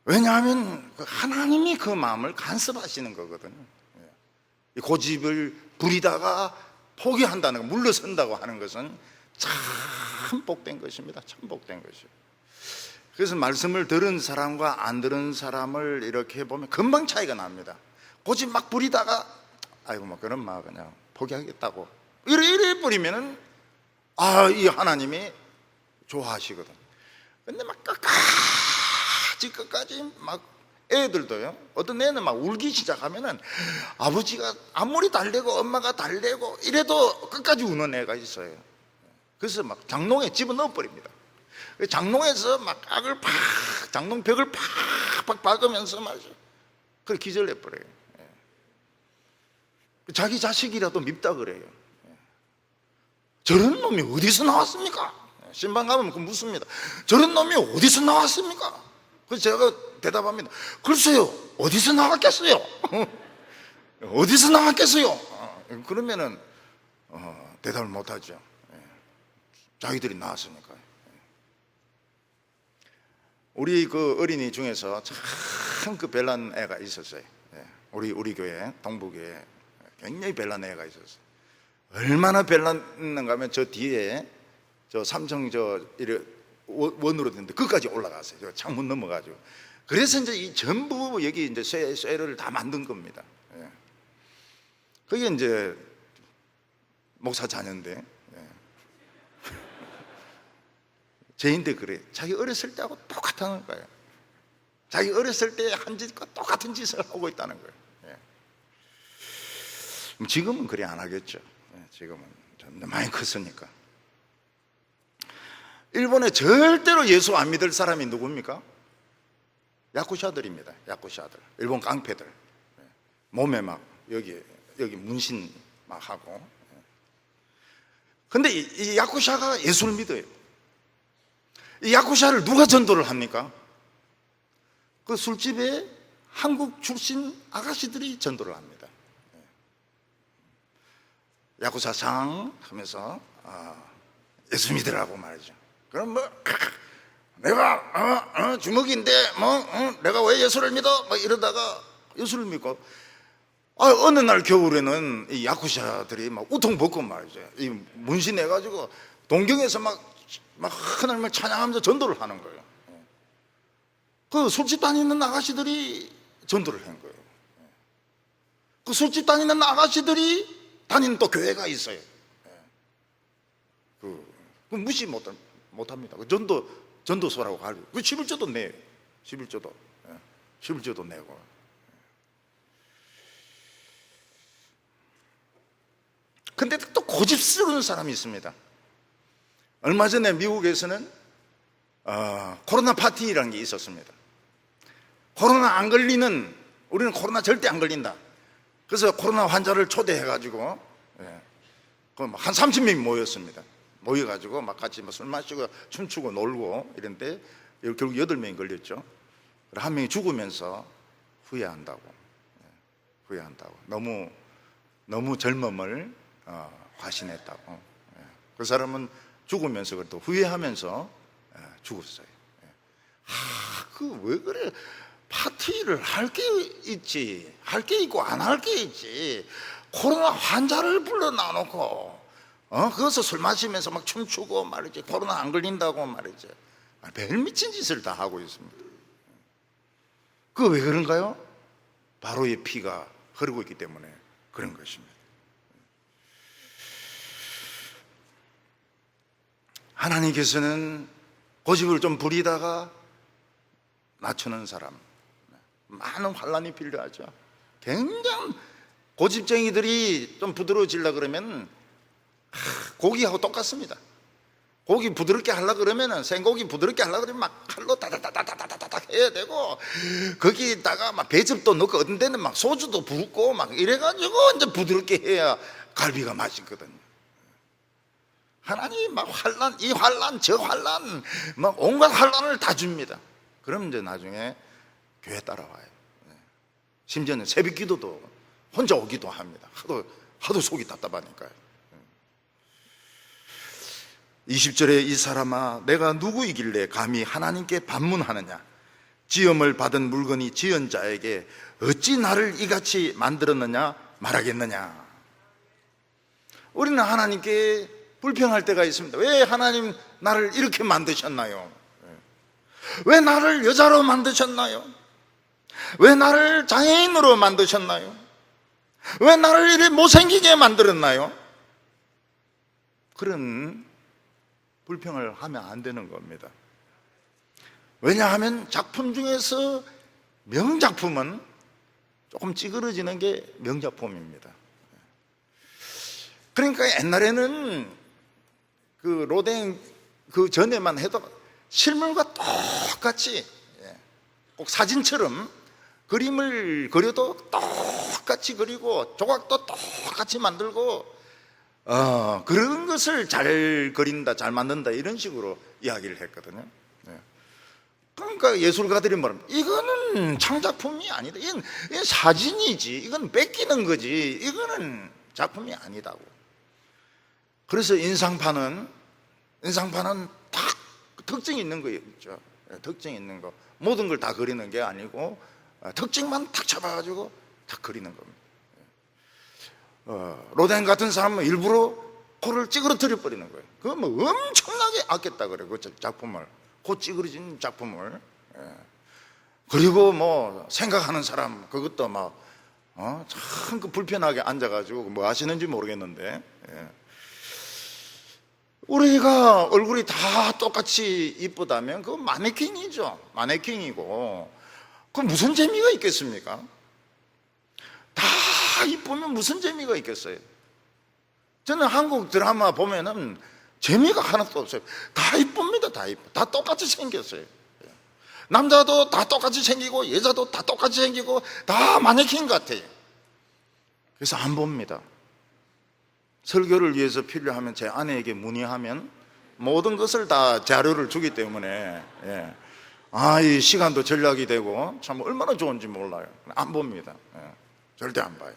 왜냐하면 하나님이 그 마음을 간섭하시는 거거든요. 이 고집을 부리다가 포기한다는 거, 물러선다고 하는 것은 참 복된 것입니다. 참 복된 것이에요. 그래서 말씀을 들은 사람과 안 들은 사람을 이렇게 보면 금방 차이가 납니다. 고집 막 부리다가 그럼 그냥 포기하겠다고 이래 버리면은 이 하나님이 좋아하시거든. 근데 막 끝까지 막 애들도요, 어떤 애는 막 울기 시작하면은 아버지가 아무리 달래고 엄마가 달래고 이래도 끝까지 우는 애가 있어요. 그래서 막 장롱에 집어넣어 버립니다. 장롱에서 막 장롱벽을 팍팍 박으면서 말이죠. 그걸 기절내 버려요. 자기 자식이라도 밉다 그래요. 저런 놈이 어디서 나왔습니까? 신방 가면 그 묻습니다. 저런 놈이 어디서 나왔습니까? 그래서 제가 대답합니다. 글쎄요, 어디서 나왔겠어요? 어디서 나왔겠어요? 그러면은 대답을 못하죠. 자기들이 나왔으니까. 우리 그 어린이 중에서 참 그 별난 애가 있었어요. 우리 교회, 동부교회 굉장히 별난 애가 있었어요. 얼마나 별났는가 하면 저 뒤에 저 삼성 이래 원으로 됐는데 그까지 올라갔어요. 저 창문 넘어가지고. 그래서 이제 이 전부 여기 이제 쇠를 다 만든 겁니다. 그게 이제 목사 자녀인데, 쟤인데 그래. 자기 어렸을 때하고 똑같다는 거예요. 자기 어렸을 때 한 짓과 똑같은 짓을 하고 있다는 거예요. 지금은 그래 안 하겠죠. 지금은 좀 많이 컸으니까. 일본에 절대로 예수 안 믿을 사람이 누굽니까? 야쿠샤들입니다. 야쿠샤들, 일본 깡패들. 몸에 막 여기 문신 막 하고. 근데 이 야쿠샤가 예수를 믿어요. 이 야쿠샤를 누가 전도를 합니까? 그 술집에 한국 출신 아가씨들이 전도를 합니다. 야쿠샤상 하면서 예수 믿으라고 말이죠. 그럼 뭐 내가 주먹인데 내가 왜 예수를 믿어? 막 이러다가 예수를 믿고 어느 날 겨울에는 이 야쿠샤들이 막 우통 벗고 말이죠. 이 문신해가지고 동경에서 막 하나님을 찬양하면서 전도를 하는 거예요. 그 술집 다니는 아가씨들이 전도를 한 거예요. 그 술집 다니는 아가씨들이 다니는 또 교회가 있어요. 그 무시 못합니다. 그 전도소라고 하죠. 그 11조도 내요. 11조도 내고. 근데 또 고집스러운 사람이 있습니다. 얼마 전에 미국에서는 코로나 파티라는 게 있었습니다. 코로나 안 걸리는, 우리는 코로나 절대 안 걸린다. 그래서 코로나 환자를 초대해가지고 한 30명이 모였습니다. 모여가지고 막 같이 술 마시고 춤추고 놀고 이런데 결국 8명이 걸렸죠. 한 명이 죽으면서 후회한다고. 너무 젊음을 과신했다고. 그 사람은 죽으면서 그래도 후회하면서 죽었어요. 그 왜 그래? 파티를 할 게 있지, 할 게 있고 안 할 게 있지. 코로나 환자를 불러놔놓고 거기서 술 마시면서 막 춤추고 말이지, 코로나 안 걸린다고 말이지. 별 미친 짓을 다 하고 있습니다. 그거 왜 그런가요? 바로의 피가 흐르고 있기 때문에 그런 것입니다. 하나님께서는 고집을 좀 부리다가 낮추는 사람, 많은 환란이 필요하죠. 굉장히 고집쟁이들이 좀 부드러워지려고 그러면 고기하고 똑같습니다. 고기 부드럽게 하려고 그러면, 생고기 부드럽게 하려고 그러면 막 칼로 다다다다다다닥 해야 되고, 거기다가 막 배즙도 넣고 어떤 데는 막 소주도 붓고 막 이래가지고 이제 부드럽게 해야 갈비가 맛있거든요. 하나님이 막 환란, 이 환란, 저 환란, 막 온갖 환란을 다 줍니다. 그럼 이제 나중에 교회 따라와요. 심지어는 새벽 기도도 혼자 오기도 합니다. 하도 속이 답답하니까요. 20절에 이 사람아, 내가 누구이길래 감히 하나님께 반문하느냐? 지음을 받은 물건이 지은 자에게 어찌 나를 이같이 만들었느냐 말하겠느냐? 우리는 하나님께 불평할 때가 있습니다. 왜 하나님 나를 이렇게 만드셨나요? 왜 나를 여자로 만드셨나요? 왜 나를 장애인으로 만드셨나요? 왜 나를 이렇게 못생기게 만들었나요? 그런 불평을 하면 안 되는 겁니다. 왜냐하면 작품 중에서 명작품은 조금 찌그러지는 게 명작품입니다. 그러니까 옛날에는 그 로댕 그 전에만 해도 실물과 똑같이 꼭 사진처럼 그림을 그려도 똑같이 그리고 조각도 똑같이 만들고 그런 것을 잘 그린다, 잘 만든다, 이런 식으로 이야기를 했거든요. 네. 그러니까 예술가들이 말합니다. 이거는 창작품이 아니다. 이건 사진이지. 이건 뺏기는 거지. 이거는 작품이 아니다고. 그래서 인상파는 딱 특징이 있는 거예요. 그렇죠? 특징이 있는 거. 모든 걸 다 그리는 게 아니고 특징만 탁 잡아가지고 탁 그리는 겁니다. 로댕 같은 사람은 일부러 코를 찌그러뜨려 버리는 거예요. 그거 뭐 엄청나게 아꼈다 그래요. 그 작품을, 코 찌그러진 작품을. 그리고 뭐 생각하는 사람, 그것도 막 참 그 불편하게 앉아가지고 뭐 하시는지 모르겠는데, 우리가 얼굴이 다 똑같이 이쁘다면 그건 마네킹이죠. 마네킹이고 그 무슨 재미가 있겠습니까? 다 이쁘면 무슨 재미가 있겠어요? 저는 한국 드라마 보면은 재미가 하나도 없어요. 다 이쁩니다. 다 이뻐. 다 똑같이 생겼어요. 남자도 다 똑같이 생기고 여자도 다 똑같이 생기고 다 마네킹 같아요. 그래서 안 봅니다. 설교를 위해서 필요하면 제 아내에게 문의하면 모든 것을 다 자료를 주기 때문에 이 시간도 전략이 되고 참 얼마나 좋은지 몰라요. 안 봅니다. 절대 안 봐요.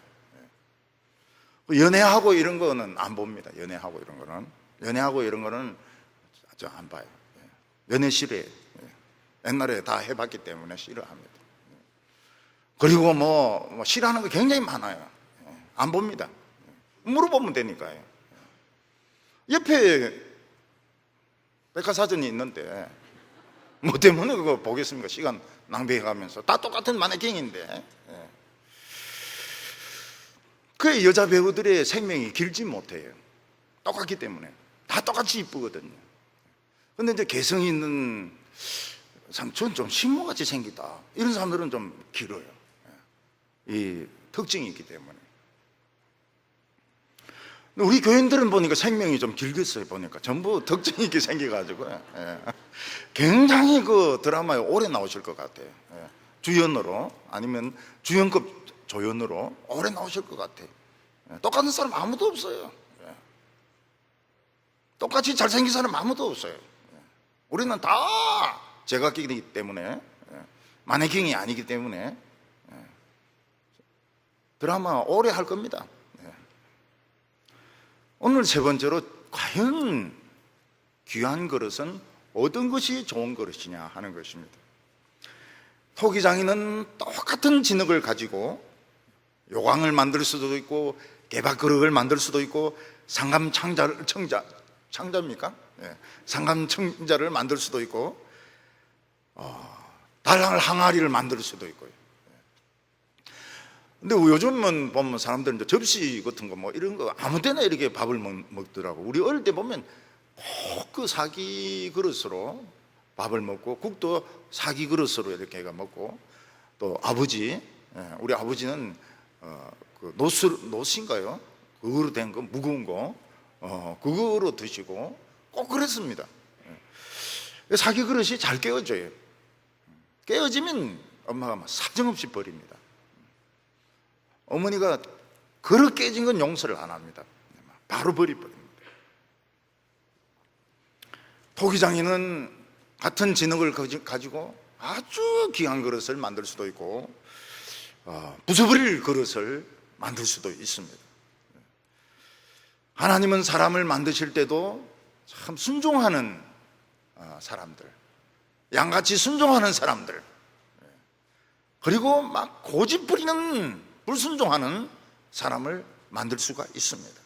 연애하고 이런 거는 안 봅니다. 연애하고 이런 거는 저 안 봐요. 연애 싫어해요. 옛날에 다 해봤기 때문에 싫어합니다. 그리고 뭐 싫어하는 거 굉장히 많아요. 안 봅니다. 물어보면 되니까요. 옆에 백화사전이 있는데 뭐 때문에 그거 보겠습니까? 시간 낭비해가면서 다 똑같은 마네킹인데. 그 여자 배우들의 생명이 길지 못해요. 똑같기 때문에 다 똑같이 이쁘거든요. 근데 이제 개성 있는 사람, 저는 좀 식모같이 생기다, 이런 사람들은 좀 길어요. 이 특징이 있기 때문에. 우리 교인들은 보니까 생명이 좀 길겠어요. 보니까 전부 특징이 있게 생겨가지고 굉장히 그 드라마에 오래 나오실 것 같아요. 주연으로, 아니면 주연급 조연으로 오래 나오실 것 같아요. 똑같은 사람 아무도 없어요. 똑같이 잘생긴 사람 아무도 없어요. 우리는 다 제각기이기 때문에, 마네킹이 아니기 때문에 드라마 오래 할 겁니다. 오늘 세 번째로, 과연 귀한 그릇은 어떤 것이 좋은 그릇이냐 하는 것입니다. 토기장인은 똑같은 진흙을 가지고 요광을 만들 수도 있고 개박그릇을 만들 수도 있고 상감청자입니까? 상감청자를 만들 수도 있고 달랑 항아리를 만들 수도 있고요. 근데 요즘은 보면 사람들은 이제 접시 같은 거 뭐 이런 거 아무 때나 이렇게 밥을 먹더라고. 우리 어릴 때 보면 꼭 그 사기 그릇으로 밥을 먹고, 국도 사기 그릇으로 이렇게 해가 먹고, 또 아버지, 우리 아버지는 그 노스인가요? 그거로 된 거, 무거운 거, 그거로 드시고 꼭 그랬습니다. 사기 그릇이 잘 깨어져요. 깨어지면 엄마가 막 사정없이 버립니다. 어머니가 그릇 깨진 건 용서를 안 합니다. 바로 버립니다. 토기장인은 같은 진흙을 가지고 아주 귀한 그릇을 만들 수도 있고 부숴버릴 그릇을 만들 수도 있습니다. 하나님은 사람을 만드실 때도 참 순종하는 사람들, 양같이 순종하는 사람들, 그리고 막 고집 부리는 불순종하는 사람을 만들 수가 있습니다.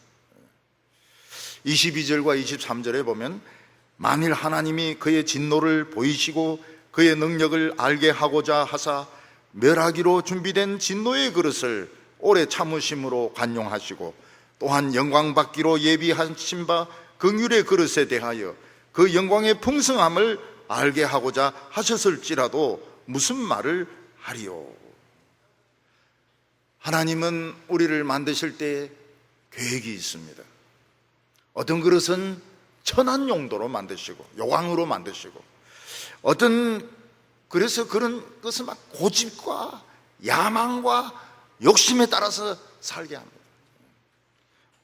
22절과 23절에 보면, 만일 하나님이 그의 진노를 보이시고 그의 능력을 알게 하고자 하사 멸하기로 준비된 진노의 그릇을 오래 참으심으로 관용하시고, 또한 영광받기로 예비하신 바 긍휼의 그릇에 대하여 그 영광의 풍성함을 알게 하고자 하셨을지라도 무슨 말을 하리요. 하나님은 우리를 만드실 때 계획이 있습니다. 어떤 그릇은 천한 용도로 만드시고 요광으로 만드시고, 그래서 그런 것은 막 고집과 야망과 욕심에 따라서 살게 합니다.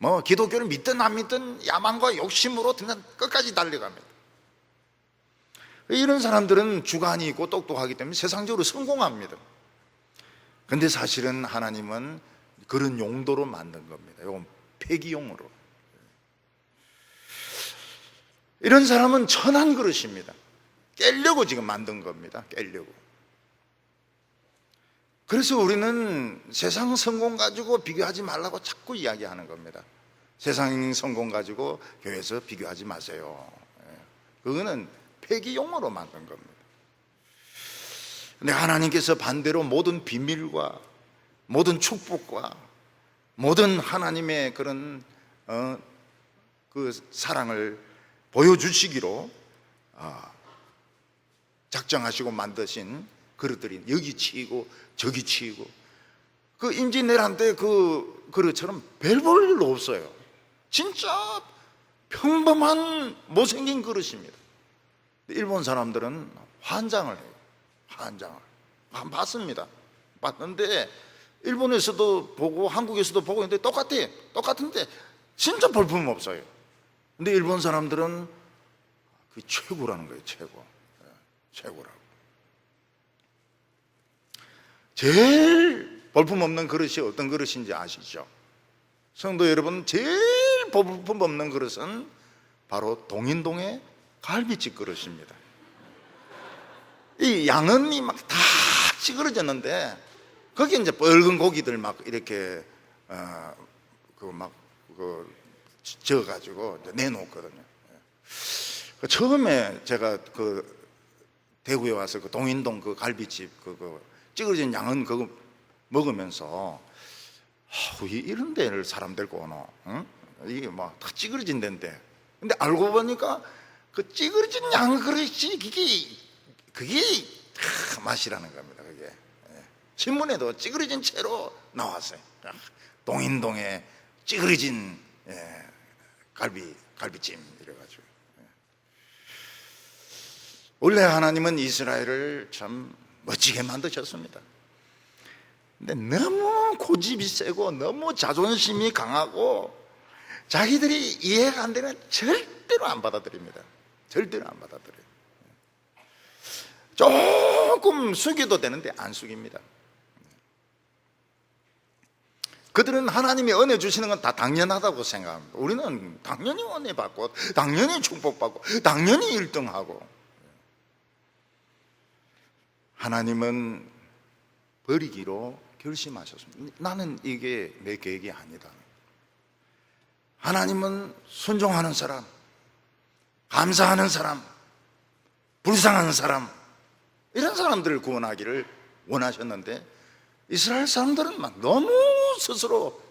뭐 기독교를 믿든 안 믿든 야망과 욕심으로 그냥 끝까지 달려갑니다. 이런 사람들은 주관이 있고 똑똑하기 때문에 세상적으로 성공합니다. 근데 사실은 하나님은 그런 용도로 만든 겁니다. 이건 폐기용으로. 이런 사람은 천한 그릇입니다. 깨려고 지금 만든 겁니다. 깨려고. 그래서 우리는 세상 성공 가지고 비교하지 말라고 자꾸 이야기하는 겁니다. 세상 성공 가지고 교회에서 비교하지 마세요. 그거는 폐기용으로 만든 겁니다. 근데 하나님께서 반대로 모든 비밀과 모든 축복과 모든 하나님의 그런 그 사랑을 보여주시기로 작정하시고 만드신 그릇들이 여기 치이고 저기 치이고, 그 임진왜란 그 그릇처럼 별 볼 일도 없어요. 진짜 평범한 못생긴 그릇입니다. 일본 사람들은 환장을 해요. 환장을. 한번 봤습니다. 봤는데 일본에서도 보고 한국에서도 보고 있는데 똑같은데 진짜 볼품 없어요. 근데 일본 사람들은 그 최고라는 거예요. 최고라고. 제일 볼품 없는 그릇이 어떤 그릇인지 아시죠? 성도 여러분, 제일 볼품 없는 그릇은 바로 동인동의 갈비집 그릇입니다. 이 양은이 막 다 찌그러졌는데 거기에 이제 뻘건 고기들 막 이렇게 저어가지고 내놓거든요. 처음에 제가 그 대구에 와서 그 동인동 그 갈비집 찌그러진 양은 그거 먹으면서 이런 데를 사람 데리고 오노? 응? 이게 막 다 찌그러진 데인데, 근데 알고 보니까 그 찌그러진 양 그릇이 그게 맛이라는 겁니다. 그게 신문에도 찌그러진 채로 나왔어요. 동인동에 찌그러진 갈비찜 이래가지고. 원래 하나님은 이스라엘을 참 멋지게 만드셨습니다. 근데 너무 고집이 세고 너무 자존심이 강하고 자기들이 이해가 안 되면 절대로 안 받아들입니다. 절대로 안 받아들여요. 조금 숙여도 되는데 안 숙입니다. 그들은 하나님이 은혜 주시는 건 다 당연하다고 생각합니다. 우리는 당연히 은혜 받고 당연히 축복받고 당연히 1등하고, 하나님은 버리기로 결심하셨습니다. 나는 이게 내 계획이 아니다. 하나님은 순종하는 사람, 감사하는 사람, 불쌍한 사람, 이런 사람들을 구원하기를 원하셨는데 이스라엘 사람들은 막 너무 스스로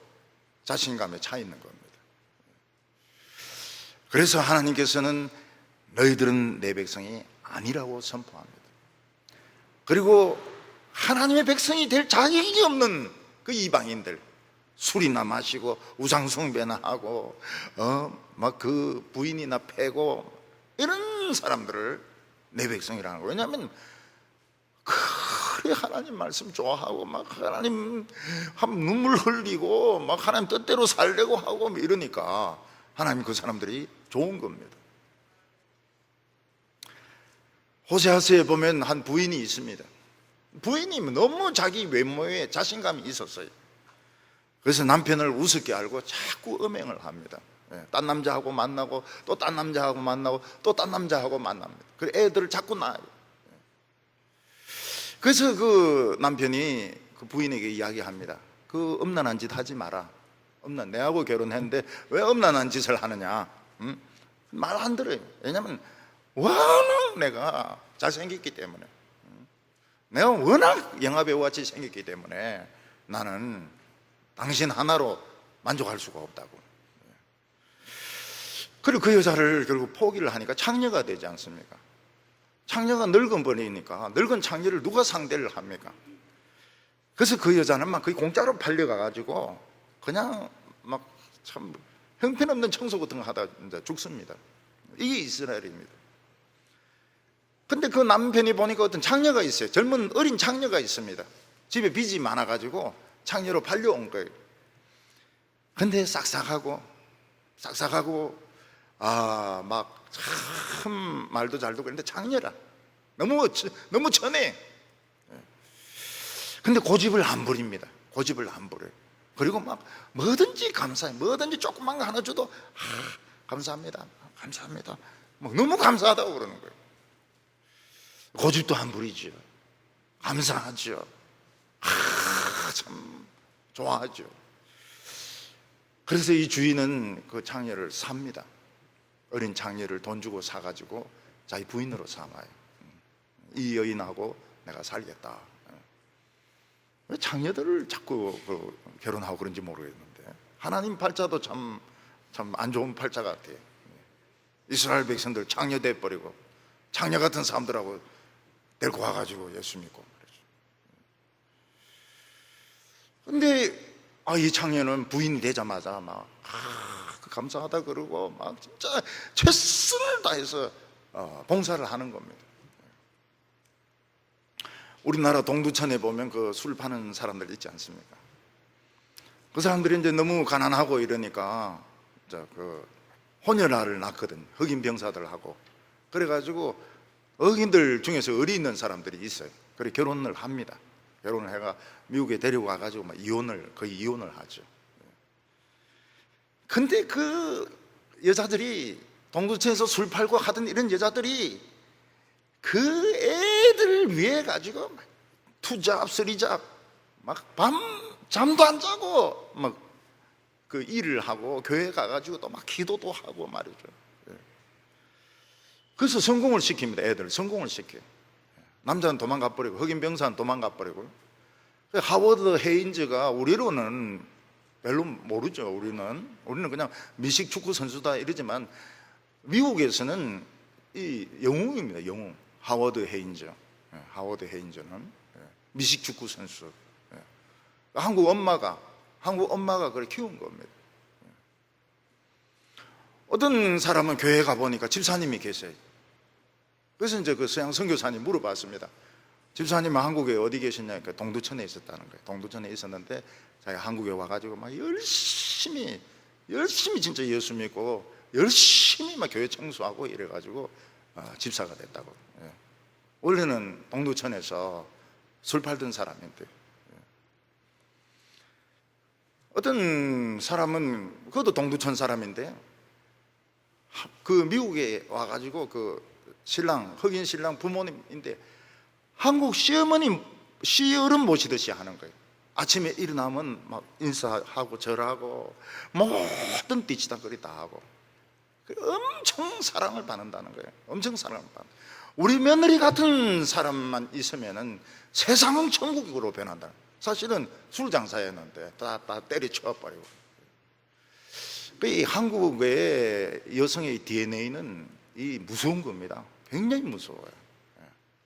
자신감에 차 있는 겁니다. 그래서 하나님께서는 너희들은 내 백성이 아니라고 선포합니다. 그리고 하나님의 백성이 될 자격이 없는 그 이방인들, 술이나 마시고 우상숭배나 하고 막 그 부인이나 패고 이런 사람들을 내 백성이라는 거예요. 왜냐하면 그래 하나님 말씀 좋아하고 막 하나님 눈물 흘리고 막 하나님 뜻대로 살려고 하고 이러니까 하나님 그 사람들이 좋은 겁니다. 호세아서에 보면 한 부인이 있습니다. 부인이 너무 자기 외모에 자신감이 있었어요. 그래서 남편을 우습게 알고 자꾸 음행을 합니다. 딴 남자하고 만나고 또 딴 남자하고 만나고 또 딴 남자하고 만납니다. 그래서 애들을 자꾸 낳아요. 그래서 그 남편이 그 부인에게 이야기합니다. 그 음란한 짓 하지 마라. 내하고 결혼했는데 왜 음란한 짓을 하느냐? 말 안 들어요. 왜냐하면 워낙 내가 잘생겼기 때문에, 내가 워낙 영화배우같이 생겼기 때문에 나는 당신 하나로 만족할 수가 없다고. 그리고 그 여자를 결국 포기를 하니까 창녀가 되지 않습니까? 창녀가 늙은 버리니까 늙은 창녀를 누가 상대를 합니까? 그래서 그 여자는 막 거의 공짜로 팔려가가지고 그냥 막 참 형편없는 청소 같은 거 하다 이제 죽습니다. 이게 이스라엘입니다. 근데 그 남편이 보니까 어떤 창녀가 있어요. 젊은 어린 창녀가 있습니다. 집에 빚이 많아가지고 창녀로 팔려온 거예요. 근데 싹싹하고 막 참 말도 잘 듣고 그런데 장녀라. 너무 전해. 근데 고집을 안 부립니다. 고집을 안 부려요. 그리고 막 뭐든지 감사해. 뭐든지 조그만 거 하나 줘도 감사합니다. 뭐 너무 감사하다고 그러는 거예요. 고집도 안 부리죠. 감사하죠. 참 좋아하죠. 그래서 이 주인은 그 장녀를 삽니다. 어린 장녀를 돈 주고 사가지고 자기 부인으로 삼아요. 이 여인하고 내가 살겠다. 왜 장녀들을 자꾸 결혼하고 그런지 모르겠는데 하나님 팔자도 참 안 좋은 팔자 같아요. 이스라엘 백성들 장녀 돼버리고 장녀 같은 사람들하고 데리고 와가지고 예수 믿고 말이죠. 근데 이 장녀는 부인이 되자마자 막 감사하다 그러고 막 진짜 최선을 다해서 봉사를 하는 겁니다. 우리나라 동두천에 보면 그 술 파는 사람들 있지 않습니까? 그 사람들이 이제 너무 가난하고 이러니까 그 혼혈아를 낳거든. 흑인 병사들하고. 그래가지고 흑인들 중에서 의리 있는 사람들이 있어요. 그래 결혼을 합니다. 결혼을 해가 미국에 데리고 와가지고 막 거의 이혼을 하죠. 근데 그 여자들이 동두천에서 술 팔고 하던 이런 여자들이 그 애들을 위해 가지고 막 투잡, 쓰리잡 막 잠도 안 자고 막 그 일을 하고 교회 가가지고 또 막 기도도 하고 말이죠. 그래서 성공을 시킵니다. 애들 성공을 시켜요. 남자는 도망가 버리고 흑인 병사는 도망가 버리고. 하워드 헤인즈가 우리로는 별로 모르죠. 우리는 그냥 미식 축구 선수다 이러지만 미국에서는 이 영웅입니다. 영웅. 하워드 헤인즈는 미식 축구 선수. 한국 엄마가 그걸 키운 겁니다. 어떤 사람은 교회 가보니까 집사님이 계세요. 그래서 이제 그 서양 선교사님 물어봤습니다. 집사님은 한국에 어디 계셨냐니까 동두천에 있었다는 거예요. 동두천에 있었는데 자기가 한국에 와가지고 막 열심히 진짜 예수 믿고 열심히 막 교회 청소하고 이래가지고 집사가 됐다고. 원래는 동두천에서 술 팔던 사람인데 어떤 사람은 그것도 동두천 사람인데 그 미국에 와가지고 그 신랑 흑인 신랑 부모님인데 한국 시어른 모시듯이 하는 거예요. 아침에 일어나면 막 인사하고 절하고 모든 띠치다거리 다 하고 엄청 사랑을 받는다는 거예요. 엄청 사랑을 받는. 우리 며느리 같은 사람만 있으면은 세상은 천국으로 변한다. 사실은 술 장사였는데 다 때려쳐 버리고. 이 한국의 여성의 DNA는 이 무서운 겁니다. 굉장히 무서워요.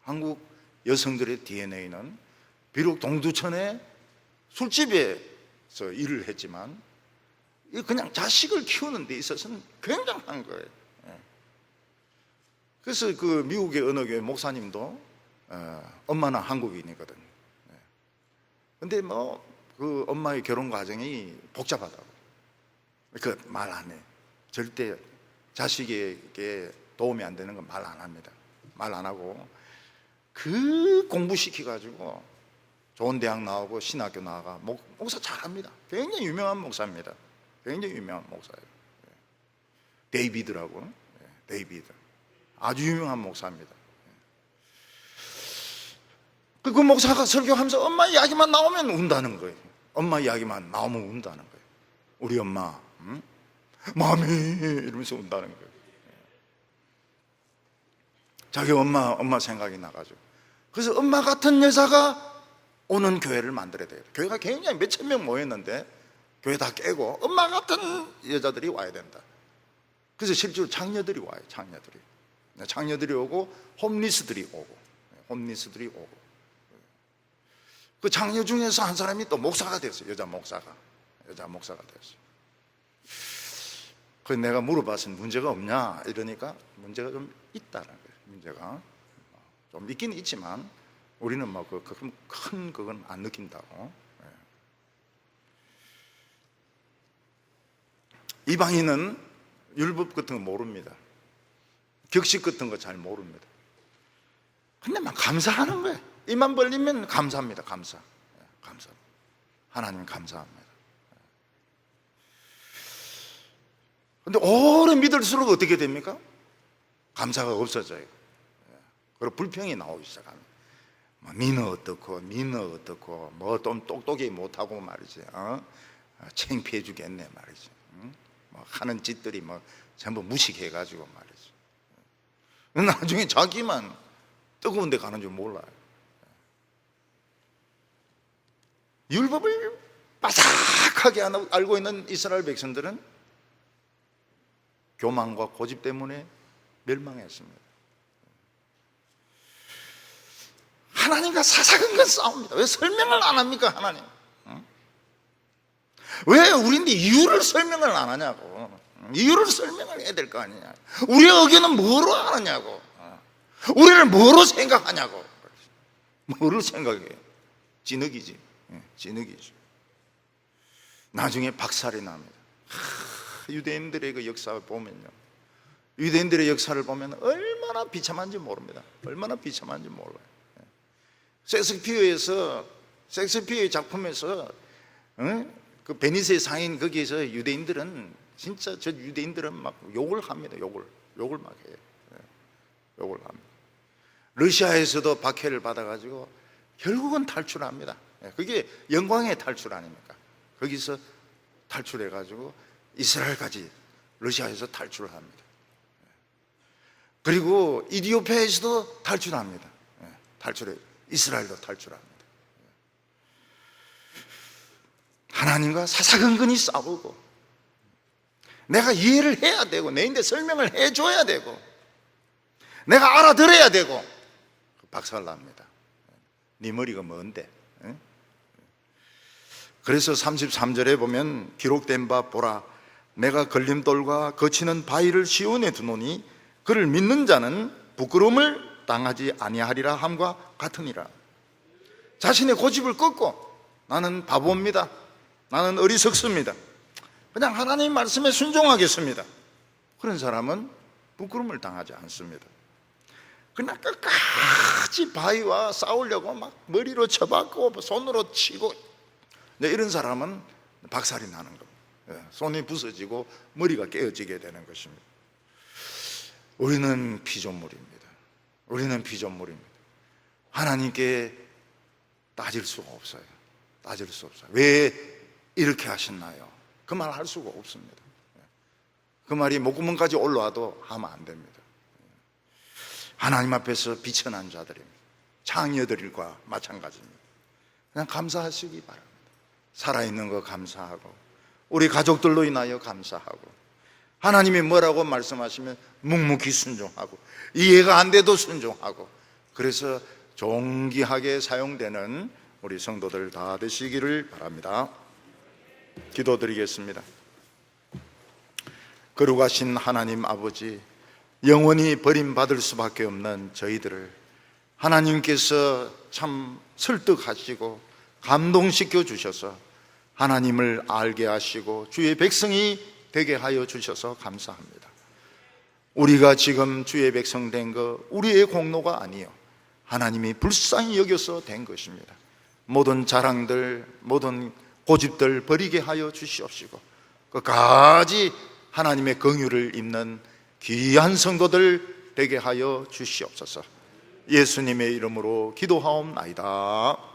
한국 여성들의 DNA는 비록 동두천에 술집에서 일을 했지만 그냥 자식을 키우는 데 있어서는 굉장한 거예요. 그래서 그 미국의 어느 교회 목사님도 엄마는 한국인이거든. 근데 그 엄마의 결혼 과정이 복잡하다고. 그 말 안 해. 절대 자식에게 도움이 안 되는 건 말 안 합니다. 말 안 하고 그 공부시켜가지고 좋은 대학 나오고 신학교 나가 목사 잘합니다. 굉장히 유명한 목사입니다. 굉장히 유명한 목사예요. 데이비드라고. 데이비드. 아주 유명한 목사입니다. 그 목사가 설교하면서 엄마 이야기만 나오면 운다는 거예요. 엄마 이야기만 나오면 운다는 거예요. 우리 엄마 마음이 이러면서 운다는 거예요. 자기 엄마 생각이 나가지고. 그래서 엄마 같은 여자가 오는 교회를 만들어야 돼요. 교회가 굉장히 몇천 명 모였는데 교회 다 깨고 엄마 같은 여자들이 와야 된다. 그래서 실제로 장녀들이 와요. 장녀들이 오고 홈리스들이 오고 그 장녀 중에서 한 사람이 또 목사가 됐어요. 여자 목사가 됐어요. 그래서 내가 물어봤으니 문제가 없냐 이러니까 문제가 좀 있다는 거예요. 문제가 좀 있긴 있지만 우리는 뭐 큰 그건 안 느낀다고. 이방인은 율법 같은 거 모릅니다. 격식 같은 거 잘 모릅니다. 근데 막 감사하는 거예요. 입만 벌리면 감사합니다. 감사. 하나님 감사합니다. 근데 오래 믿을수록 어떻게 됩니까? 감사가 없어져요. 그리고 불평이 나오기 시작합니다. 니는 어떻고 뭐 좀 똑똑히 못하고 말이지, 창피해 주겠네 말이지, 뭐 하는 짓들이 뭐 전부 무식해가지고 말이지. 나중에 자기만 뜨거운 데 가는 줄 몰라요. 율법을 바삭하게 알고 있는 이스라엘 백성들은 교만과 고집 때문에 멸망했습니다. 하나님과 사사건건 싸웁니다. 왜 설명을 안 합니까, 하나님? 왜 우리인데 이유를 설명을 안 하냐고. 이유를 설명을 해야 될 거 아니냐. 우리의 의견은 뭐로 하느냐고. 우리를 뭐로 생각하냐고. 뭐로 생각해요? 진흙이지. 진흙이지. 나중에 박살이 납니다. 유대인들의 그 역사를 보면요, 유대인들의 역사를 보면 얼마나 비참한지 모릅니다. 얼마나 비참한지 몰라요. 셰익스피어의 작품에서 그 베니스의 상인 거기에서 유대인들은 진짜 저 유대인들은 막 욕을 합니다. 욕을 막 해요. 욕을 합니다. 러시아에서도 박해를 받아가지고 결국은 탈출합니다. 그게 영광의 탈출 아닙니까? 거기서 탈출해가지고 이스라엘까지 러시아에서 탈출을 합니다. 그리고 이디오피아에서도 탈출합니다. 이스라엘도 탈출합니다. 하나님과 사사건건히 싸우고 내가 이해를 해야 되고 내인데 설명을 해줘야 되고 내가 알아들어야 되고 박살납니다. 네 머리가 뭔데? 그래서 33절에 보면 기록된 바 보라, 내가 걸림돌과 거치는 바위를 시온에 두노니 그를 믿는 자는 부끄러움을 당하지 아니하리라 함과 같으니라. 자신의 고집을 꺾고 나는 바보입니다, 나는 어리석습니다, 그냥 하나님 말씀에 순종하겠습니다, 그런 사람은 부끄러움을 당하지 않습니다. 그냥 끝까지 바위와 싸우려고 막 머리로 쳐박고 손으로 치고, 이런 사람은 박살이 나는 겁니다. 손이 부서지고 머리가 깨어지게 되는 것입니다. 우리는 피조물입니다. 우리는 피조물입니다. 하나님께 따질 수가 없어요. 따질 수 없어요. 왜 이렇게 하셨나요? 그 말 할 수가 없습니다. 그 말이 목구멍까지 올라와도 하면 안 됩니다. 하나님 앞에서 비천한 자들입니다. 창녀들과 마찬가지입니다. 그냥 감사하시기 바랍니다. 살아있는 거 감사하고, 우리 가족들로 인하여 감사하고, 하나님이 뭐라고 말씀하시면 묵묵히 순종하고, 이해가 안 돼도 순종하고, 그래서 존귀하게 사용되는 우리 성도들 다 되시기를 바랍니다. 기도드리겠습니다. 거룩하신 하나님 아버지, 영원히 버림받을 수밖에 없는 저희들을 하나님께서 참 설득하시고 감동시켜 주셔서 하나님을 알게 하시고 주의 백성이 되게 하여 주셔서 감사합니다. 우리가 지금 주의 백성 된 거 우리의 공로가 아니요, 하나님이 불쌍히 여겨서 된 것입니다. 모든 자랑들, 모든 고집들 버리게 하여 주시옵시고 끝까지 하나님의 긍휼을 입는 귀한 성도들 되게 하여 주시옵소서. 예수님의 이름으로 기도하옵나이다.